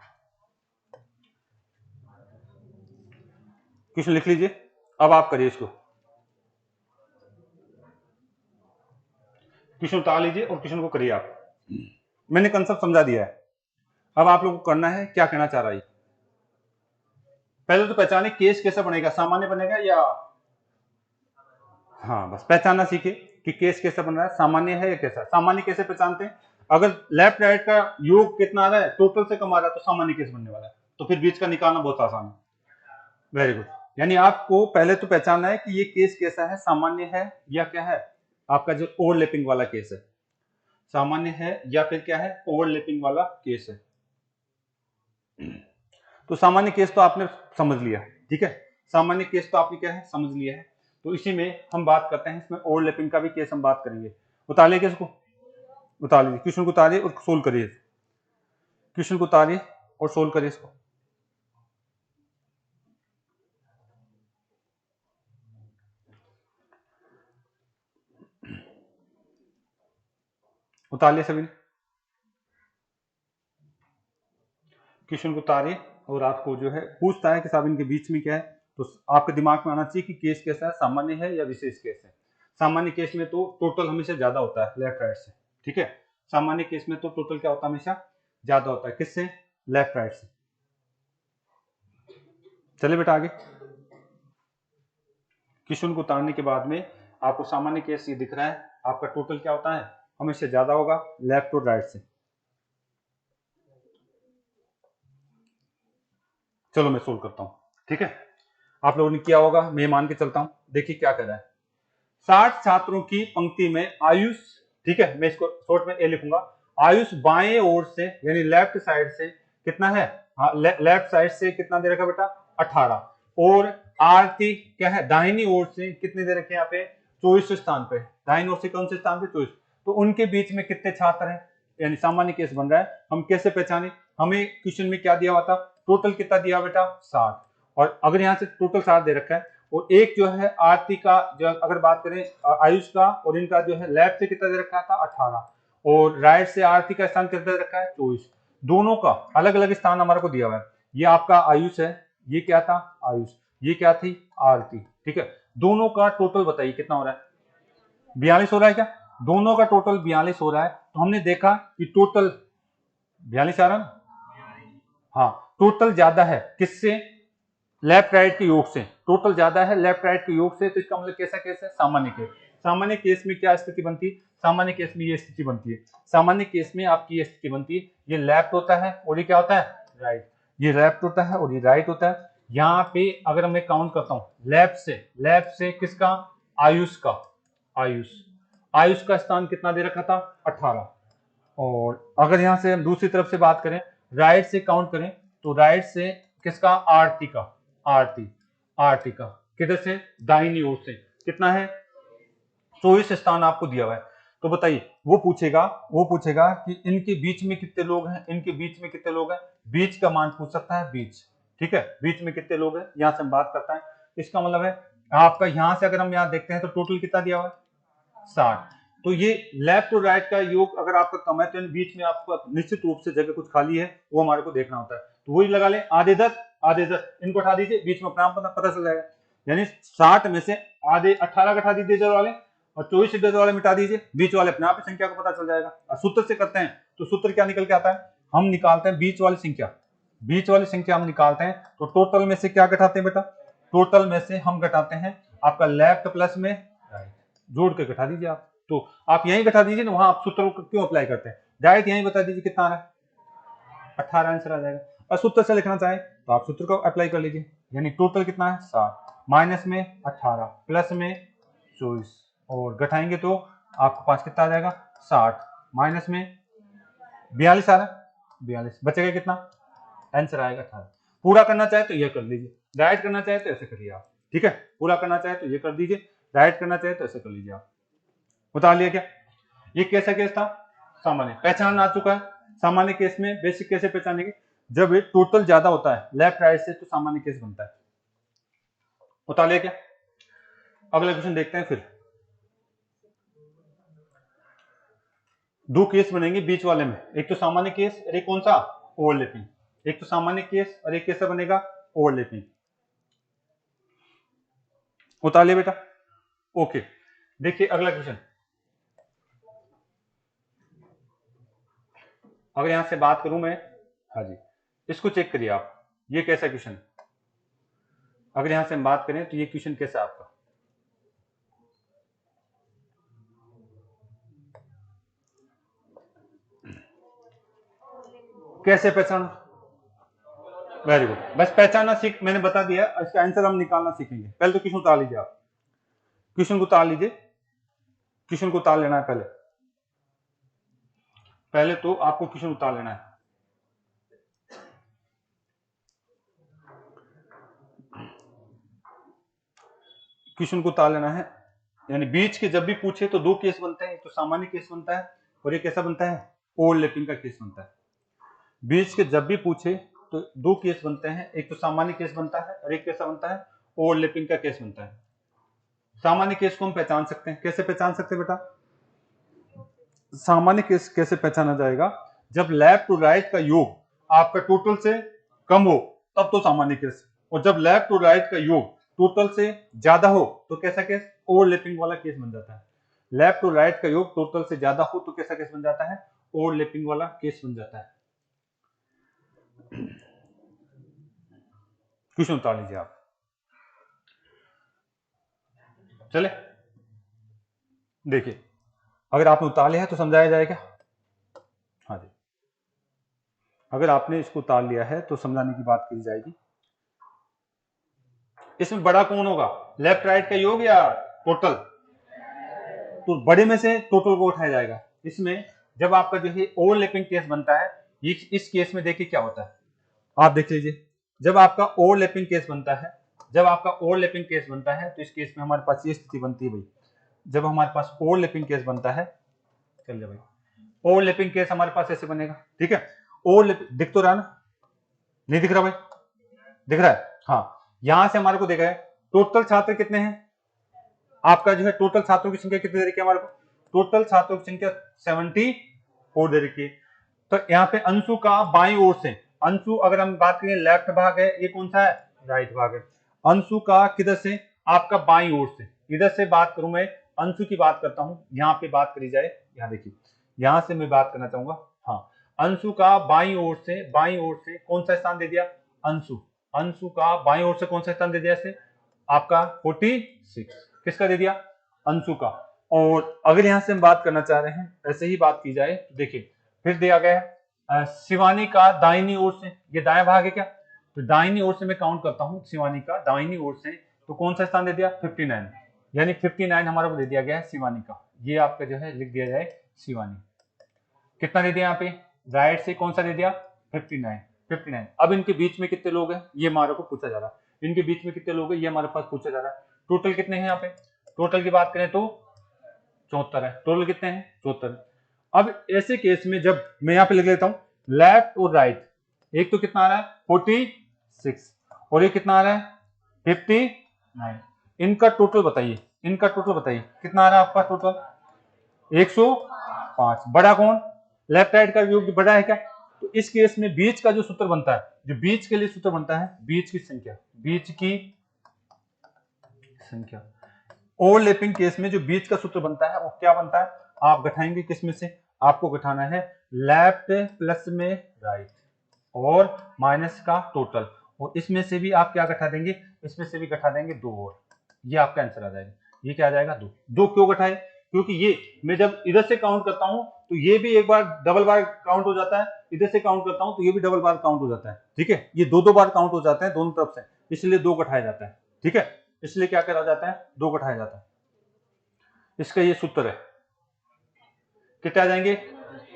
क्वेश्चन लिख लीजिए, अब आप करिए इसको। क्वेश्चन उतार लीजिए और क्वेश्चन को करिए आप। मैंने कंसेप्ट समझा दिया है, अब आप लोगों को करना है क्या कहना चाह रहा है। पहले तो पहचाने केस कैसा बनेगा, सामान्य बनेगा या, हाँ बस पहचानना सीखे कि केस कैसा बन रहा है, सामान्य है या कैसा। सामान्य कैसे पहचानते हैं? अगर लेफ्ट राइट का योग कितना आ रहा है, टोटल से कम आ रहा है, तो सामान्य केस बनने वाला है। तो फिर बीच का निकालना बहुत आसान है। Very good. यानी आपको पहले तो पहचानना है कि ये केस कैसा है, सामान्य है या क्या है। आपका जो ओवरलैपिंग वाला केस है, सामान्य है या फिर क्या है, ओवरलैपिंग वाला केस है। तो सामान्य केस तो आपने समझ लिया। ठीक है, सामान्य केस तो आपने क्या है समझ लिया है। तो इसी में हम बात करते हैं, इसमें ओवरलैपिंग का भी केस हम बात करेंगे। उतारिए केस को, उतारिए क्वेश्चन को, उतारिए और सोल्व करिए, क्वेश्चन को उतारिए और सोल्व करिए इसको। उतारिए सभी ने, क्वेश्चन को उतारिए। और आपको जो है पूछता है कि साहब इनके बीच में क्या है, तो आपके दिमाग में आना चाहिए कि केस कैसा है, सामान्य है या विशेष केस है। सामान्य केस में तो टोटल हमेशा ज्यादा होता है लेफ्ट राइट से, ठीक है। सामान्य केस में तो टोटल क्या होता है, हमेशा ज्यादा होता है, किससे, लेफ्ट राइट से। चलिए बेटा आगे, क्वेश्चन को उतारने के बाद में आपको सामान्य केस ये दिख रहा है, आपका टोटल क्या होता है, हमेशा ज्यादा होगा लेफ्ट और राइट से। चलो मैं सोल्व करता हूं, ठीक है। आप लोगों ने किया होगा, मैं मान के चलता हूं। देखिए क्या कर रहा है, 60 छात्रों की पंक्ति में आयुष, ठीक है, मैं इसको शॉर्ट में ए लिखूंगा, आयुष बाएं ओर से यानी लेफ्ट साइड से कितना है, हाँ लेफ्ट साइड से कितना दे रखा बेटा, 18। और आरती क्या है, दाहिनी ओर से कितने दे रखे यहाँ पे, 24 स्थान पे, दाहिनी ओर से कौन से स्थान पे, 24। तो उनके बीच में कितने छात्र हैं, यानी सामान्य केस बन रहा है। हम कैसे पहचाने, हमें क्वेश्चन में क्या दिया हुआ था, टोटल कितना दिया बेटा, 60। और अगर यहाँ से टोटल 60 दे रखा है, और एक जो है आरती का, जो अगर बात करें आयुष का, और इनका जो है लेफ्ट से कितना दे रखा था, 18, और राइट से आरती का स्थान कितना दे रखा है, 24। दोनों का अलग अलग स्थान हमारे को दिया हुआ है। ये आपका आयुष है, ये क्या था, आयुष, ये क्या थी, आरती, ठीक है। दोनों का टोटल बताइए कितना हो रहा है, 42 हो रहा है क्या, दोनों का टोटल 42 हो रहा है। तो हमने देखा कि टोटल 42 आ रहा है, हाँ टोटल ज्यादा है किससे, लेफ्ट राइट के योग से, टोटल ज्यादा है लेफ्ट राइट के योग से। तो इसका मतलब कैसा केस है, सामान्य केस। सामान्य केस में क्या स्थिति बनती है, सामान्य केस में ये स्थिति बनती है, सामान्य केस में आपकी ये स्थिति बनती है, ये लेफ्ट होता है और ये क्या होता है, राइट, ये लेफ्ट होता है और ये राइट होता है। यहाँ पे अगर मैं काउंट करता हूं, लेफ्ट से किसका, आयुष का, आयुष, आयुष का स्थान कितना दे रखा था, 18। और अगर यहां से हम दूसरी तरफ से बात करें, राइट से काउंट करें, तो राइट से किसका, आरती का, आरती, आरती का किधर से, दाहिनी ओर से, कितना है, 24 स्थान आपको दिया हुआ है। तो बताइए, वो पूछेगा कि इनके बीच में कितने लोग हैं, इनके बीच में कितने लोग हैं, बीच का मान पूछ सकता है, बीच, ठीक है, बीच में कितने लोग हैं, यहां से हम बात करता है। इसका मतलब है आपका यहां से अगर हम यहां देखते हैं तो टोटल कितना दिया हुआ है, 60। तो ये लेफ्ट और राइट का योग अगर आपका कम है, तो बीच में आपको निश्चित रूप से जगह कुछ खाली है, वो हमारे को देखना होता है। तो वही लगा ले, आधे 10 आधे 10, इनको उठा दीजिए, बीच में अपना पता चल जाएगा। यानी 60 में से आधे 18 का उठा दीजिए इधर वाले, और 24 इधर वाले मिटा दीजिए, बीच वाले अपने आप ही संख्या को पता चल जाएगा। और सूत्र से करते हैं तो सूत्र क्या निकल के आता है, हम निकालते हैं बीच वाली संख्या, बीच वाली संख्या हम निकालते हैं। तो टोटल में से क्या घटाते हैं बेटा, टोटल में से हम घटाते हैं आपका लेफ्ट प्लस में राइट, जोड़ के घटा दीजिए आप। तो आप यहीं घटा दीजिए ना, वहां आप सूत्र को क्यों अप्लाई करते हैं, डायरेक्ट यहीं बता दीजिए कितना आ रहा है, 18 आंसर आ जाएगा। और सूत्र से लिखना चाहें तो आप सूत्र को अप्लाई कर लीजिए, यानी टोटल कितना है, 60, माइनस में 18, प्लस में 24, और घटाएंगे तो आपके पास कितना आ जाएगा, 60, माइनस में 42 आ रहा है, 42 बचेगा कितना, आंसर आएगा 18। पूरा करना चाहे तो ये कर लीजिए, डायरेक्ट करना चाहे तो ऐसे करिए आप, ठीक है, पूरा करना चाहे तो ये कर दीजिए, डायरेक्ट करना चाहे तो ऐसे कर लीजिए आप। बता लिया क्या, ये कैसा केस था, सामान्य, पहचान आ चुका है। सामान्य केस में बेसिक कैसे पहचानेंगे, जब ये टोटल ज्यादा होता है लेफ्ट राइट से, तो सामान्य केस बनता है। बता लिया क्या, अगला क्वेश्चन देखते हैं। फिर दो केस बनेंगे बीच वाले में, एक तो सामान्य केस और एक कौन सा, ओवरलैपिंग। एक तो सामान्य केस और एक कैसा बनेगा, ओवरलैपिंग। बता लिया बेटा, ओके। देखिए अगला क्वेश्चन, अगर यहां से बात करूं मैं, हाँ जी, इसको चेक करिए आप, ये कैसा क्वेश्चन, अगर यहां से हम बात करें तो ये क्वेश्चन कैसा है आपका, कैसे पहचान, वेरी गुड, बस पहचानना सीख, मैंने बता दिया, इसका आंसर हम निकालना सीखेंगे। पहले तो क्वेश्चन उतार लीजिए आप, क्वेश्चन को उतार लीजिए, क्वेश्चन को उतार लेना है पहले, पहले तो आपको क्वेश्चन उतार लेना है। क्वेश्चन को उतार लेना है, यानी बीच के जब भी पूछे तो दो केस बनते हैं, एक तो सामान्य केस बनता है और एक कैसा बनता है, ओवरलैपिंग का केस बनता है। बीच के जब भी पूछे तो दो केस बनते हैं, एक तो सामान्य केस बनता है और एक कैसा बनता है, ओवरलैपिंग का केस बनता है। सामान्य केस को हम पहचान सकते हैं, कैसे पहचान सकते हैं बेटा? सामान्य केस कैसे पहचाना जाएगा? जब लेफ्ट टू राइट का योग आपका टोटल से कम हो तब तो सामान्य केस, और जब लेफ्ट टू राइट का योग टोटल से ज्यादा हो तो कैसा केस, ओवरलैपिंग वाला केस बन जाता है। लेफ्ट टू राइट का योग टोटल से ज्यादा हो तो कैसा केस बन जाता है, ओवरलैपिंग वाला केस बन जाता है। क्वेश्चन उतार लीजिए आप, चले देखिए, अगर आपने उतार लिया है तो समझाया जाएगा। हाँ जी, अगर आपने इसको उतार लिया है तो समझाने की बात की जाएगी। इसमें बड़ा कौन होगा, लेफ्ट राइट का योग या टोटल? तो बड़े में से टोटल को उठाया जाएगा। इसमें जब आपका जो है ओवरलैपिंग केस बनता है, इस केस में देखिए क्या होता है, आप देख लीजिए। जब आपका ओवरलैपिंग केस बनता है, जब आपका ओवरलैपिंग केस बनता है तो इस केस में हमारे पास ये स्थिति बनती है भाई, जब हमारे पास ओवरलैपिंग केस बनता है, चलिए भाई, ओवरलैपिंग केस हमारे पास ऐसे बनेगा, ठीक है। ओवरलैपिंग दिख तो रहा ना, नहीं दिख रहा भाई? दिख रहा है, हाँ। यहां से हमारे को देखा है टोटल छात्र कितने हैं, आपका जो है टोटल छात्रों की संख्या कितनी दे रखी है हमारे को, टोटल छात्रों की संख्या 74 दे रखी है। तो यहाँ पे अंशु का बाईं ओर से, अंशु अगर हम बात करें लेफ्ट भाग है, ये कौन सा है, राइट भाग है। अंशु का किधर से, आपका बाईं ओर से, इधर से बात करूं मैं, अंशु की बात करता हूं, यहाँ पे बात करी जाए, यहाँ देखिए, यहां से मैं बात करना चाहूंगा। हाँ, अंशु का बाईं ओर से, बाईं ओर से कौन सा स्थान दे दिया, अंशु, अंशु का बाईं ओर से कौन सा स्थान दे दिया इसे, आपका 46, किसका दे दिया, अंशु का। और अगर यहां से हम बात करना चाह रहे हैं, ऐसे ही बात की जाए, देखिए फिर दिया गया है शिवानी का दाहिनी ओर से, ये दायां भाग है क्या, तो दाहिनी ओर से मैं काउंट करता हूं, शिवानी का दाहिनी ओर से, तो कौन सा स्थान दे दिया, 59, यानी 59 हमारे को दे दिया गया है शिवानी का। ये आपका जो है लिख दिया जाए शिवानी, कितना दे दिया यहाँ पे, राइट से कौन सा दे दिया, 59, 59। अब इनके बीच में कितने लोग हैं, ये हमारे को पूछा जा रहा है, इनके बीच में कितने लोग हैं, ये हमारे पास पूछा जा रहा है। टोटल कितने हैं यहाँ पे, टोटल की बात करें तो 74 है, टोटल कितने हैं, 74। अब ऐसे केस में जब मैं यहाँ पे लिख लेता हूँ लेफ्ट और राइट, एक तो कितना आ रहा है 46 और ये कितना आ रहा है 59, इनका टोटल बताइए, इनका टोटल बताइए कितना आ रहा है आपका टोटल, 105। बड़ा कौन, लेफ्ट राइट का योग बड़ा है क्या, तो इस केस में बीच का जो सूत्र बनता है, जो बीच के लिए सूत्र बनता है, बीच की संख्या, बीच की संख्या, ओवरलैपिंग केस में जो बीच का सूत्र बनता है वो क्या बनता है, आप घटाएंगे किस में से, आपको घटाना है लेफ्ट प्लस में राइट और माइनस का टोटल, और इसमें से भी आप क्या घटा देंगे, इसमें से भी घटा देंगे 2 और, ये आपका आंसर आ जाएगा। ये क्या आ जाएगा 2, 2 क्यों घटाए, क्योंकि ये मैं जब इधर से काउंट करता हूं तो ये भी एक बार डबल बार काउंट हो जाता है, इधर से काउंट करता हूं तो ये भी डबल बार काउंट हो जाता है, ठीक है, ये दो बार काउंट हो जाते हैं दोनों तरफ से, इसलिए 2 घटाया जाता है, ठीक है, इसलिए क्या करा जाता है 2 घटाया जाता है। इसका ये सूत्र है, कितने आ जाएंगे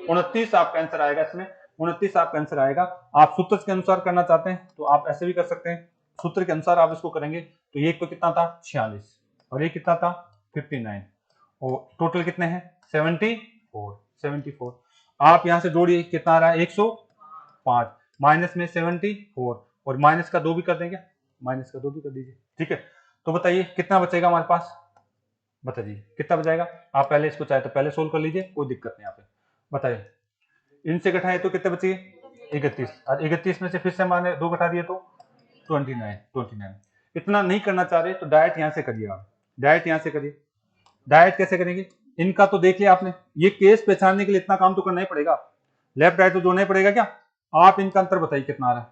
29 आपका आंसर आएगा, इसमें 29 आपका आंसर आएगा। आप सूत्र के अनुसार करना चाहते हैं तो आप ऐसे भी कर सकते हैं, सूत्र के अनुसार आप इसको करेंगे तो ये तो कितना था 46 और ये कितना था 59 और टोटल कितने हैं 74। आप यहां से जोड़िए कितना आ रहा है 105 माइनस में 74 और माइनस का 2 भी कर देंगे, माइनस का 2 भी कर दीजिए, ठीक है। तो बताइए कितना बचेगा हमारे पास, बताइए कितना बचाएगा, आप पहले इसको चाहे तो पहले सोल्व कर लीजिए, कोई दिक्कत नहीं, यहाँ पे बताइए, इनसे घटाए तो कितने बचे 31 और 31 में से फिर से हमारे 2 घटा दिए तो 29। इतना नहीं करना चाह रहे तो डायरेक्ट यहाँ से करिए, आप डायरेक्ट यहाँ से करिए। डायरेक्ट कैसे करेंगे, इनका तो देख लिया आपने, ये केस पहचानने के लिए इतना काम तो करना ही पड़ेगा, लेफ्ट राइट तो जोड़ना ही पड़ेगा क्या, आप इनका अंतर बताइए कितना आ रहा है,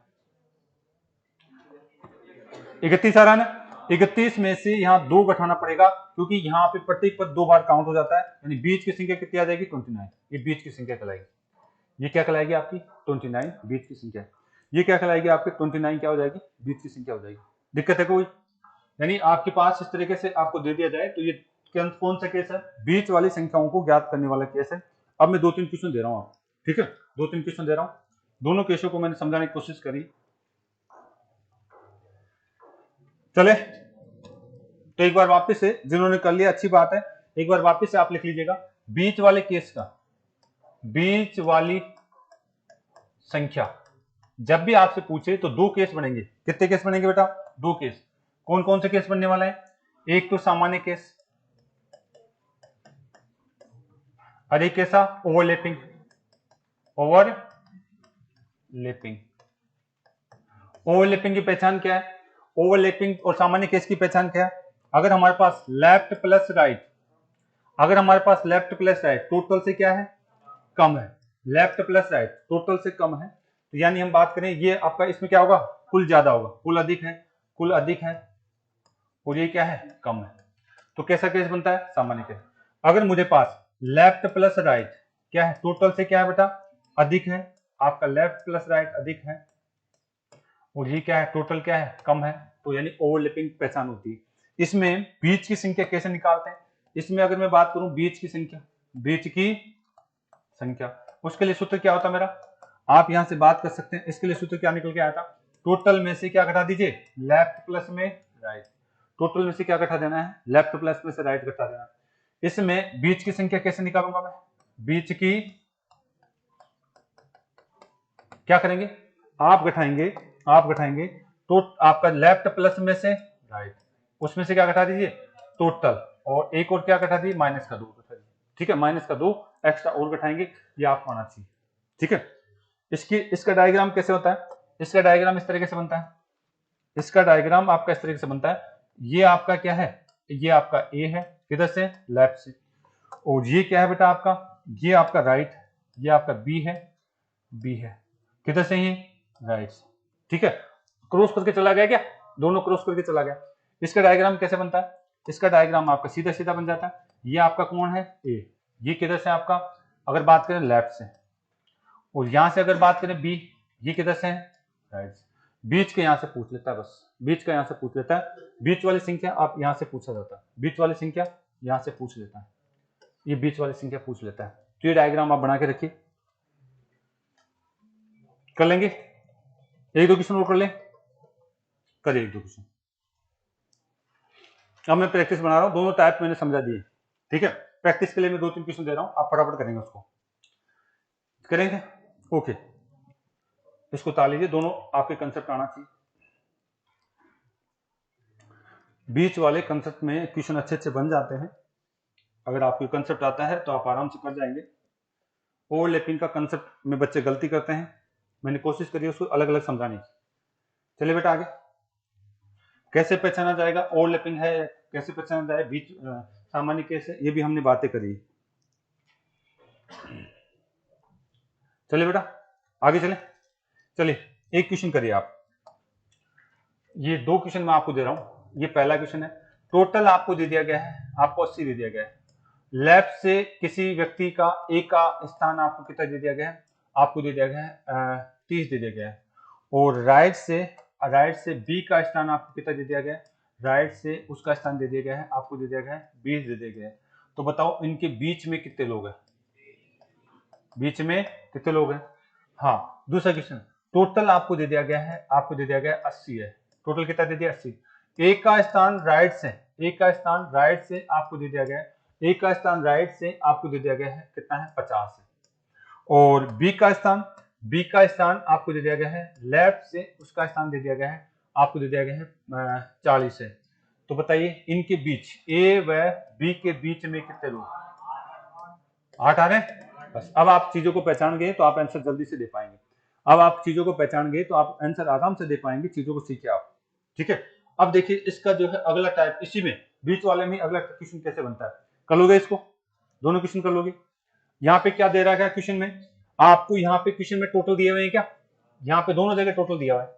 31 आ रहा है ना, 31 में से यहाँ 2 घटाना पड़ेगा क्योंकि यहाँ पे प्रत्येक पद 2 बार काउंट हो जाता है, यानी बीच की संख्या कितनी आ जाएगी 29, ये बीच की संख्या कहलाएगी, ये क्या कहलाएगी आपकी 29 बीच की संख्या, ये क्या कहलाएगी आपकी 29 क्या हो जाएगी बीच की संख्या हो जाएगी। दिक्कत है कोई, यानी आपके पास इस तरीके से आपको दे दिया जाए तो ये कौन सा केस है, बीच वाली संख्याओं को ज्ञात करने वाला केस है। अब मैं 2-3 क्वेश्चन दे रहा हूँ आपको, ठीक है, 2-3 क्वेश्चन दे रहा हूँ, दोनों केसों को मैंने समझाने की कोशिश करी, चले तो एक बार वापस से, जिन्होंने कर लिया अच्छी बात है, एक बार वापस से आप लिख लीजिएगा बीच वाले केस का, बीच वाली संख्या जब भी आपसे पूछे तो दो केस बनेंगे। कितने केस बनेंगे बेटा? दो केस। कौन कौन से केस बनने वाला है? एक तो सामान्य केस और एक कैसा? ओवरलैपिंग। ओवरलैपिंग ओवरलैपिंग की पहचान क्या है? ओवरलैपिंग और सामान्य केस की पहचान क्या है? अगर हमारे पास लेफ्ट प्लस राइट, अगर हमारे पास लेफ्ट प्लस राइट टोटल से क्या है? कम है। लेफ्ट प्लस राइट टोटल से कम है, तो यानी हम बात करें ये आपका, इसमें क्या होगा? कुल ज्यादा होगा, कुल अधिक है, कुल अधिक है, और ये क्या है? कम है। तो कैसा केस बनता है? सामान्य केस। अगर मुझे पास लेफ्ट प्लस राइट क्या है? टोटल से क्या है बेटा? अधिक है। आपका लेफ्ट प्लस राइट अधिक है, और ये क्या है? टोटल क्या है? कम है। तो यानी ओवरलैपिंग पहचान होती है। इसमें बीच की संख्या कैसे निकालते हैं? इसमें अगर मैं बात करूं बीच की संख्या, बीच की संख्या, उसके लिए सूत्र क्या होता है मेरा? आप यहां से बात कर सकते हैं। इसके लिए सूत्र क्या निकल के आया था? टोटल में से क्या घटा दीजिए? लेफ्ट प्लस में राइट। टोटल में से क्या घटा देना है? लेफ्ट प्लस में से राइट घटा देना है। इसमें बीच की संख्या कैसे निकालूंगा मैं? बीच की क्या करेंगे? आप घटाएंगे तो आपका लेफ्ट प्लस में से राइट, उसमें से क्या घटा दीजिए? टोटल, और एक और क्या घटा दीजिए? माइनस का 2 घटा दीजिए। ठीक है, माइनस का 2 एक्स्ट्रा और घटाएंगे, ये आपको आना चाहिए। ठीक है, इसका डायग्राम कैसे होता है? इसका डायग्राम इस तरीके से बनता है। इसका डायग्राम आपका इस तरीके से बनता है। ये आपका क्या है? ये आपका ए है, किधर से? लेफ्ट से। और ये क्या है बेटा आपका? ये आपका राइट, ये आपका बी है, बी है, किधर से? ही राइट से। ठीक है, क्रॉस करके चला गया क्या? दोनों क्रॉस करके चला गया। इसका डायग्राम कैसे बनता है? इसका डायग्राम आपका सीधा सीधा बन जाता है। ये आपका कौन है? ए। ये किधर से आपका? अगर बात करें लेफ्ट से, और यहां से अगर बात करें बी, ये किधर से है? राइट से। बीच के यहां से पूछ लेता है, बस बीच का यहां से पूछ लेता है। बीच वाली संख्या आप यहां से पूछा जाता है, बीच वाली संख्या यहां से पूछ लेता है, ये बीच वाली संख्या पूछ लेता है। तो ये डायग्राम आप बना के रखिए, कर लेंगे। एक दो क्वेश्चन और कर लें, करिए एक दो क्वेश्चन। अब मैं प्रैक्टिस बना रहा हूं, दोनों टाइप मैंने समझा दिए। ठीक है, प्रैक्टिस के लिए मैं 2-3 क्वेश्चन दे रहा हूं, आप फटाफट करेंगे, उसको करेंगे। ओके, इसको उतार लीजिए, दोनों आपके कंसेप्ट आना चाहिए। बीच वाले कंसेप्ट में क्वेश्चन अच्छे अच्छे बन जाते हैं, अगर आपको कंसेप्ट आता है तो आप आराम से कर जाएंगे। ओवरलैपिंग का कंसेप्ट में बच्चे गलती करते हैं, मैंने कोशिश करी उसको अलग अलग समझाने की। चलिए बेटा आगे, कैसे पहचाना जाएगा ओवरलैपिंग है, कैसे पहचाना जाए बीच सामान्य कैसे, ये भी हमने बातें करी। चलिए बेटा आगे चले। चलिए एक क्वेश्चन करिए आप, ये 2 क्वेश्चन मैं आपको दे रहा हूं। ये पहला क्वेश्चन है, टोटल आपको दे दिया गया है, आपको 80 दे दिया गया है। लेफ्ट से किसी व्यक्ति का ए का स्थान आपको कितना दे दिया गया है? आपको दे दिया गया है 30 दे दिया गया है। और राइट से बी का स्थान आपको कितना दे दिया गया है? राइट से उसका स्थान दे दिया गया है, आपको दे दिया गया है 20 दे दिया गया है। तो बताओ इनके बीच में कितने लोग हैं? बीच में कितने लोग हैं? हाँ, दूसरा क्वेश्चन, टोटल आपको दे दिया गया है, आपको दे दिया गया है 80 है। टोटल कितना दे दिया? 80। एक का स्थान राइट से, एक का स्थान राइट से आपको दे दिया गया है, एक का स्थान राइट से आपको दे दिया गया है, कितना है? 50 है। और बी का स्थान आपको दे दिया गया है लेफ्ट से, उसका स्थान दे दिया गया है, आपको दे दिया गया है 40 है। तो बताइए इनके बीच, ए व बी के बीच में कितने लोग? 8 आ रहे हैं। बस अब आप चीजों को पहचान गए तो आप आंसर जल्दी से दे पाएंगे। अब आप चीजों को पहचान गए तो आप आंसर आराम से दे पाएंगे, चीजों को सीखे आप। ठीक है, अब देखिए इसका जो है अगला टाइप, इसी में बीच वाले में अगला क्वेश्चन कैसे बनता है, कर लोगे इसको? दोनों क्वेश्चन कर लोगे? यहाँ पे क्या दे रहा है क्वेश्चन में? आपको यहाँ पे क्वेश्चन में टोटल दिए हुए हैं क्या? यहाँ पे दोनों जगह टोटल दिया हुआ है।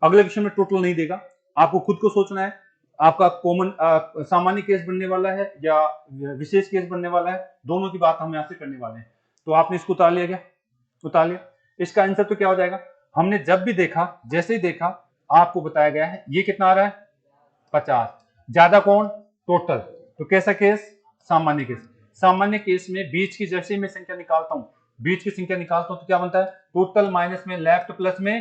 अगले क्वेश्चन में टोटल नहीं देगा, आपको खुद को सोचना है आपका कॉमन सामान्य केस बनने वाला है या विशेष केस बनने वाला है, दोनों की बात हम यहाँ से करने वाले हैं। तो आपने इसको उतार लिया क्या? उतार लिया। इसका आंसर तो क्या हो जाएगा? हमने जब भी देखा, जैसे ही देखा आपको बताया गया है ये कितना आ रहा है? 50। ज्यादा कौन? टोटल। तो कैसा केस? सामान्य केस। सामान्य केस में बीच की जैसे ही मैं संख्या निकालता हूं, बीच की संख्या निकालता हूं तो क्या बनता है? टोटल माइनस में लेफ्ट प्लस में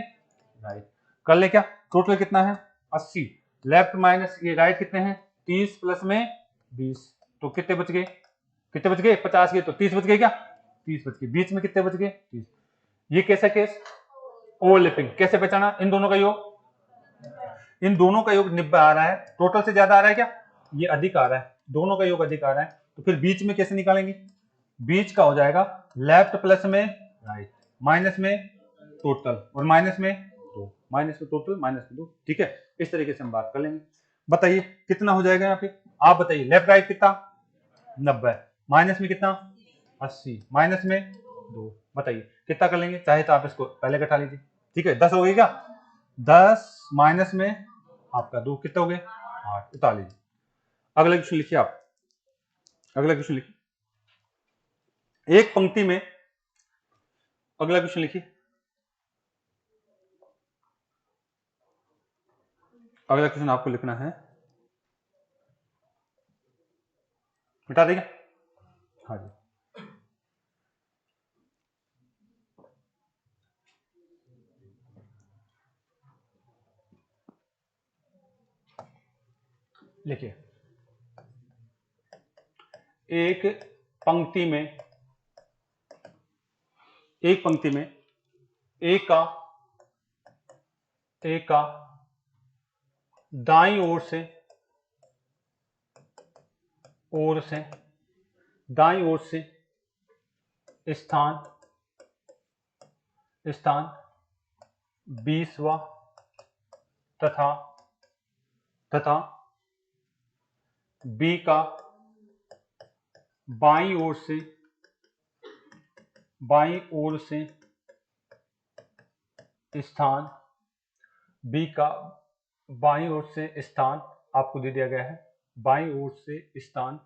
राइट। कर ले क्या? टोटल कितना है? 80, लेफ्ट माइनस ये राइट कितने हैं? 30 प्लस में 20, तो कितने बच गए? 50 के, तो 30 बच गए क्या? 30 बच गए। बीच में कितने बच गए? 30। ये कैसा केस? ओवरलैपिंग। कैसे पहचाना? इन दोनों का योग, इन दोनों का योग 90 आ रहा है, टोटल से ज्यादा आ रहा है क्या? ये अधिक आ रहा है, दोनों का योग अधिक आ रहा है, तो फिर बीच में कैसे निकालेंगे? बीच का हो जाएगा लेफ्ट प्लस में राइट, माइनस में टोटल, और माइनस में 2, माइनस में टोटल, माइनस में 2। ठीक है, इस तरीके से हम बात कर लेंगे। बताइए कितना हो जाएगा यहाँ पे? आप बताइए, लेफ्ट राइट कितना? 90, माइनस में कितना? 80, माइनस में 2। बताइए कितना कर लेंगे? चाहे तो आप इसको पहले घटा लीजिए। ठीक है, 10 हो गई क्या? 10 माइनस में आपका 2, कितने हो गए? 8। उतार लीजिए। अगला क्वेश्चन लिखिए आप। अगला क्वेश्चन लिखिए, एक पंक्ति में। अगला क्वेश्चन लिखिए। अगला क्वेश्चन आपको लिखना है, मिटा देगा? हाँ जी। लिखिए, एक पंक्ति में ए का दाईं ओर से दाईं ओर से स्थान 20वां तथा बी का बाईं ओर से स्थान, बी का बाईं ओर से स्थान आपको दे दिया गया है। बाईं ओर से स्थान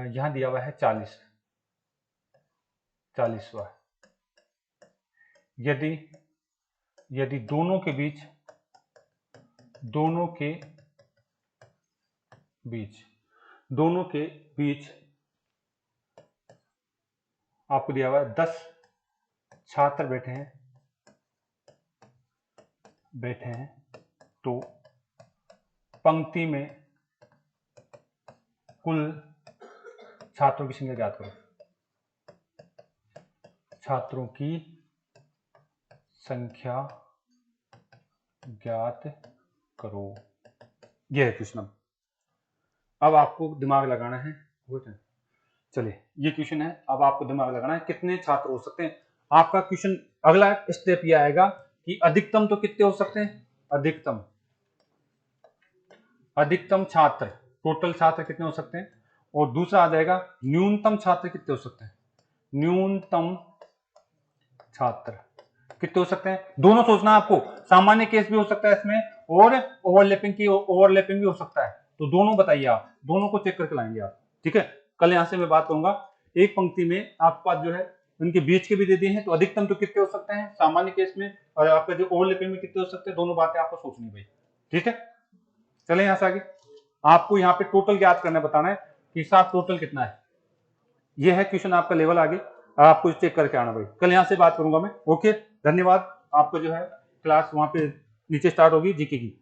यहां दिया हुआ है 40वां। यदि दोनों के बीच आपको दिया हुआ है 10 छात्र बैठे हैं, तो पंक्ति में कुल छात्रों की संख्या ज्ञात करो। छात्रों की संख्या ज्ञात करो, यह है क्वेश्चन। अब आपको दिमाग लगाना है। चलिए, ये क्वेश्चन है, अब आपको दिमाग लगाना है कितने छात्र हो सकते हैं। आपका क्वेश्चन अगला स्टेप ये आएगा कि अधिकतम तो कितने हो सकते हैं? अधिकतम छात्र, टोटल छात्र कितने हो सकते हैं, और दूसरा आ जाएगा न्यूनतम छात्र कितने हो सकते हैं। न्यूनतम छात्र कितने हो सकते हैं, दोनों सोचना आपको। सामान्य केस भी हो सकता है इसमें, और ओवरलैपिंग भी हो सकता है, तो दोनों बताइए आप, दोनों को चेक करके लाएंगे आप। ठीक है, कल यहां से मैं बात करूंगा। एक पंक्ति में आपके पास जो है उनके बीच के भी दे दिए हैं, तो अधिकतम तो कितने हो सकते हैं सामान्य केस में, और आपका जो ओवरलैपिंग में कितने हो सकते हैं, दोनों बातें आपको सोचनी भाई। ठीक है, चले यहां से आगे। आपको यहाँ पे टोटल ज्ञात करना, बताना है कि साथ टोटल कितना है। ये है क्वेश्चन आपका लेवल आगे, आपको चेक करके आना भाई। कल यहाँ से बात करूंगा मैं। ओके, धन्यवाद। आपको जो है क्लास वहां पे नीचे स्टार्ट होगी जीके की।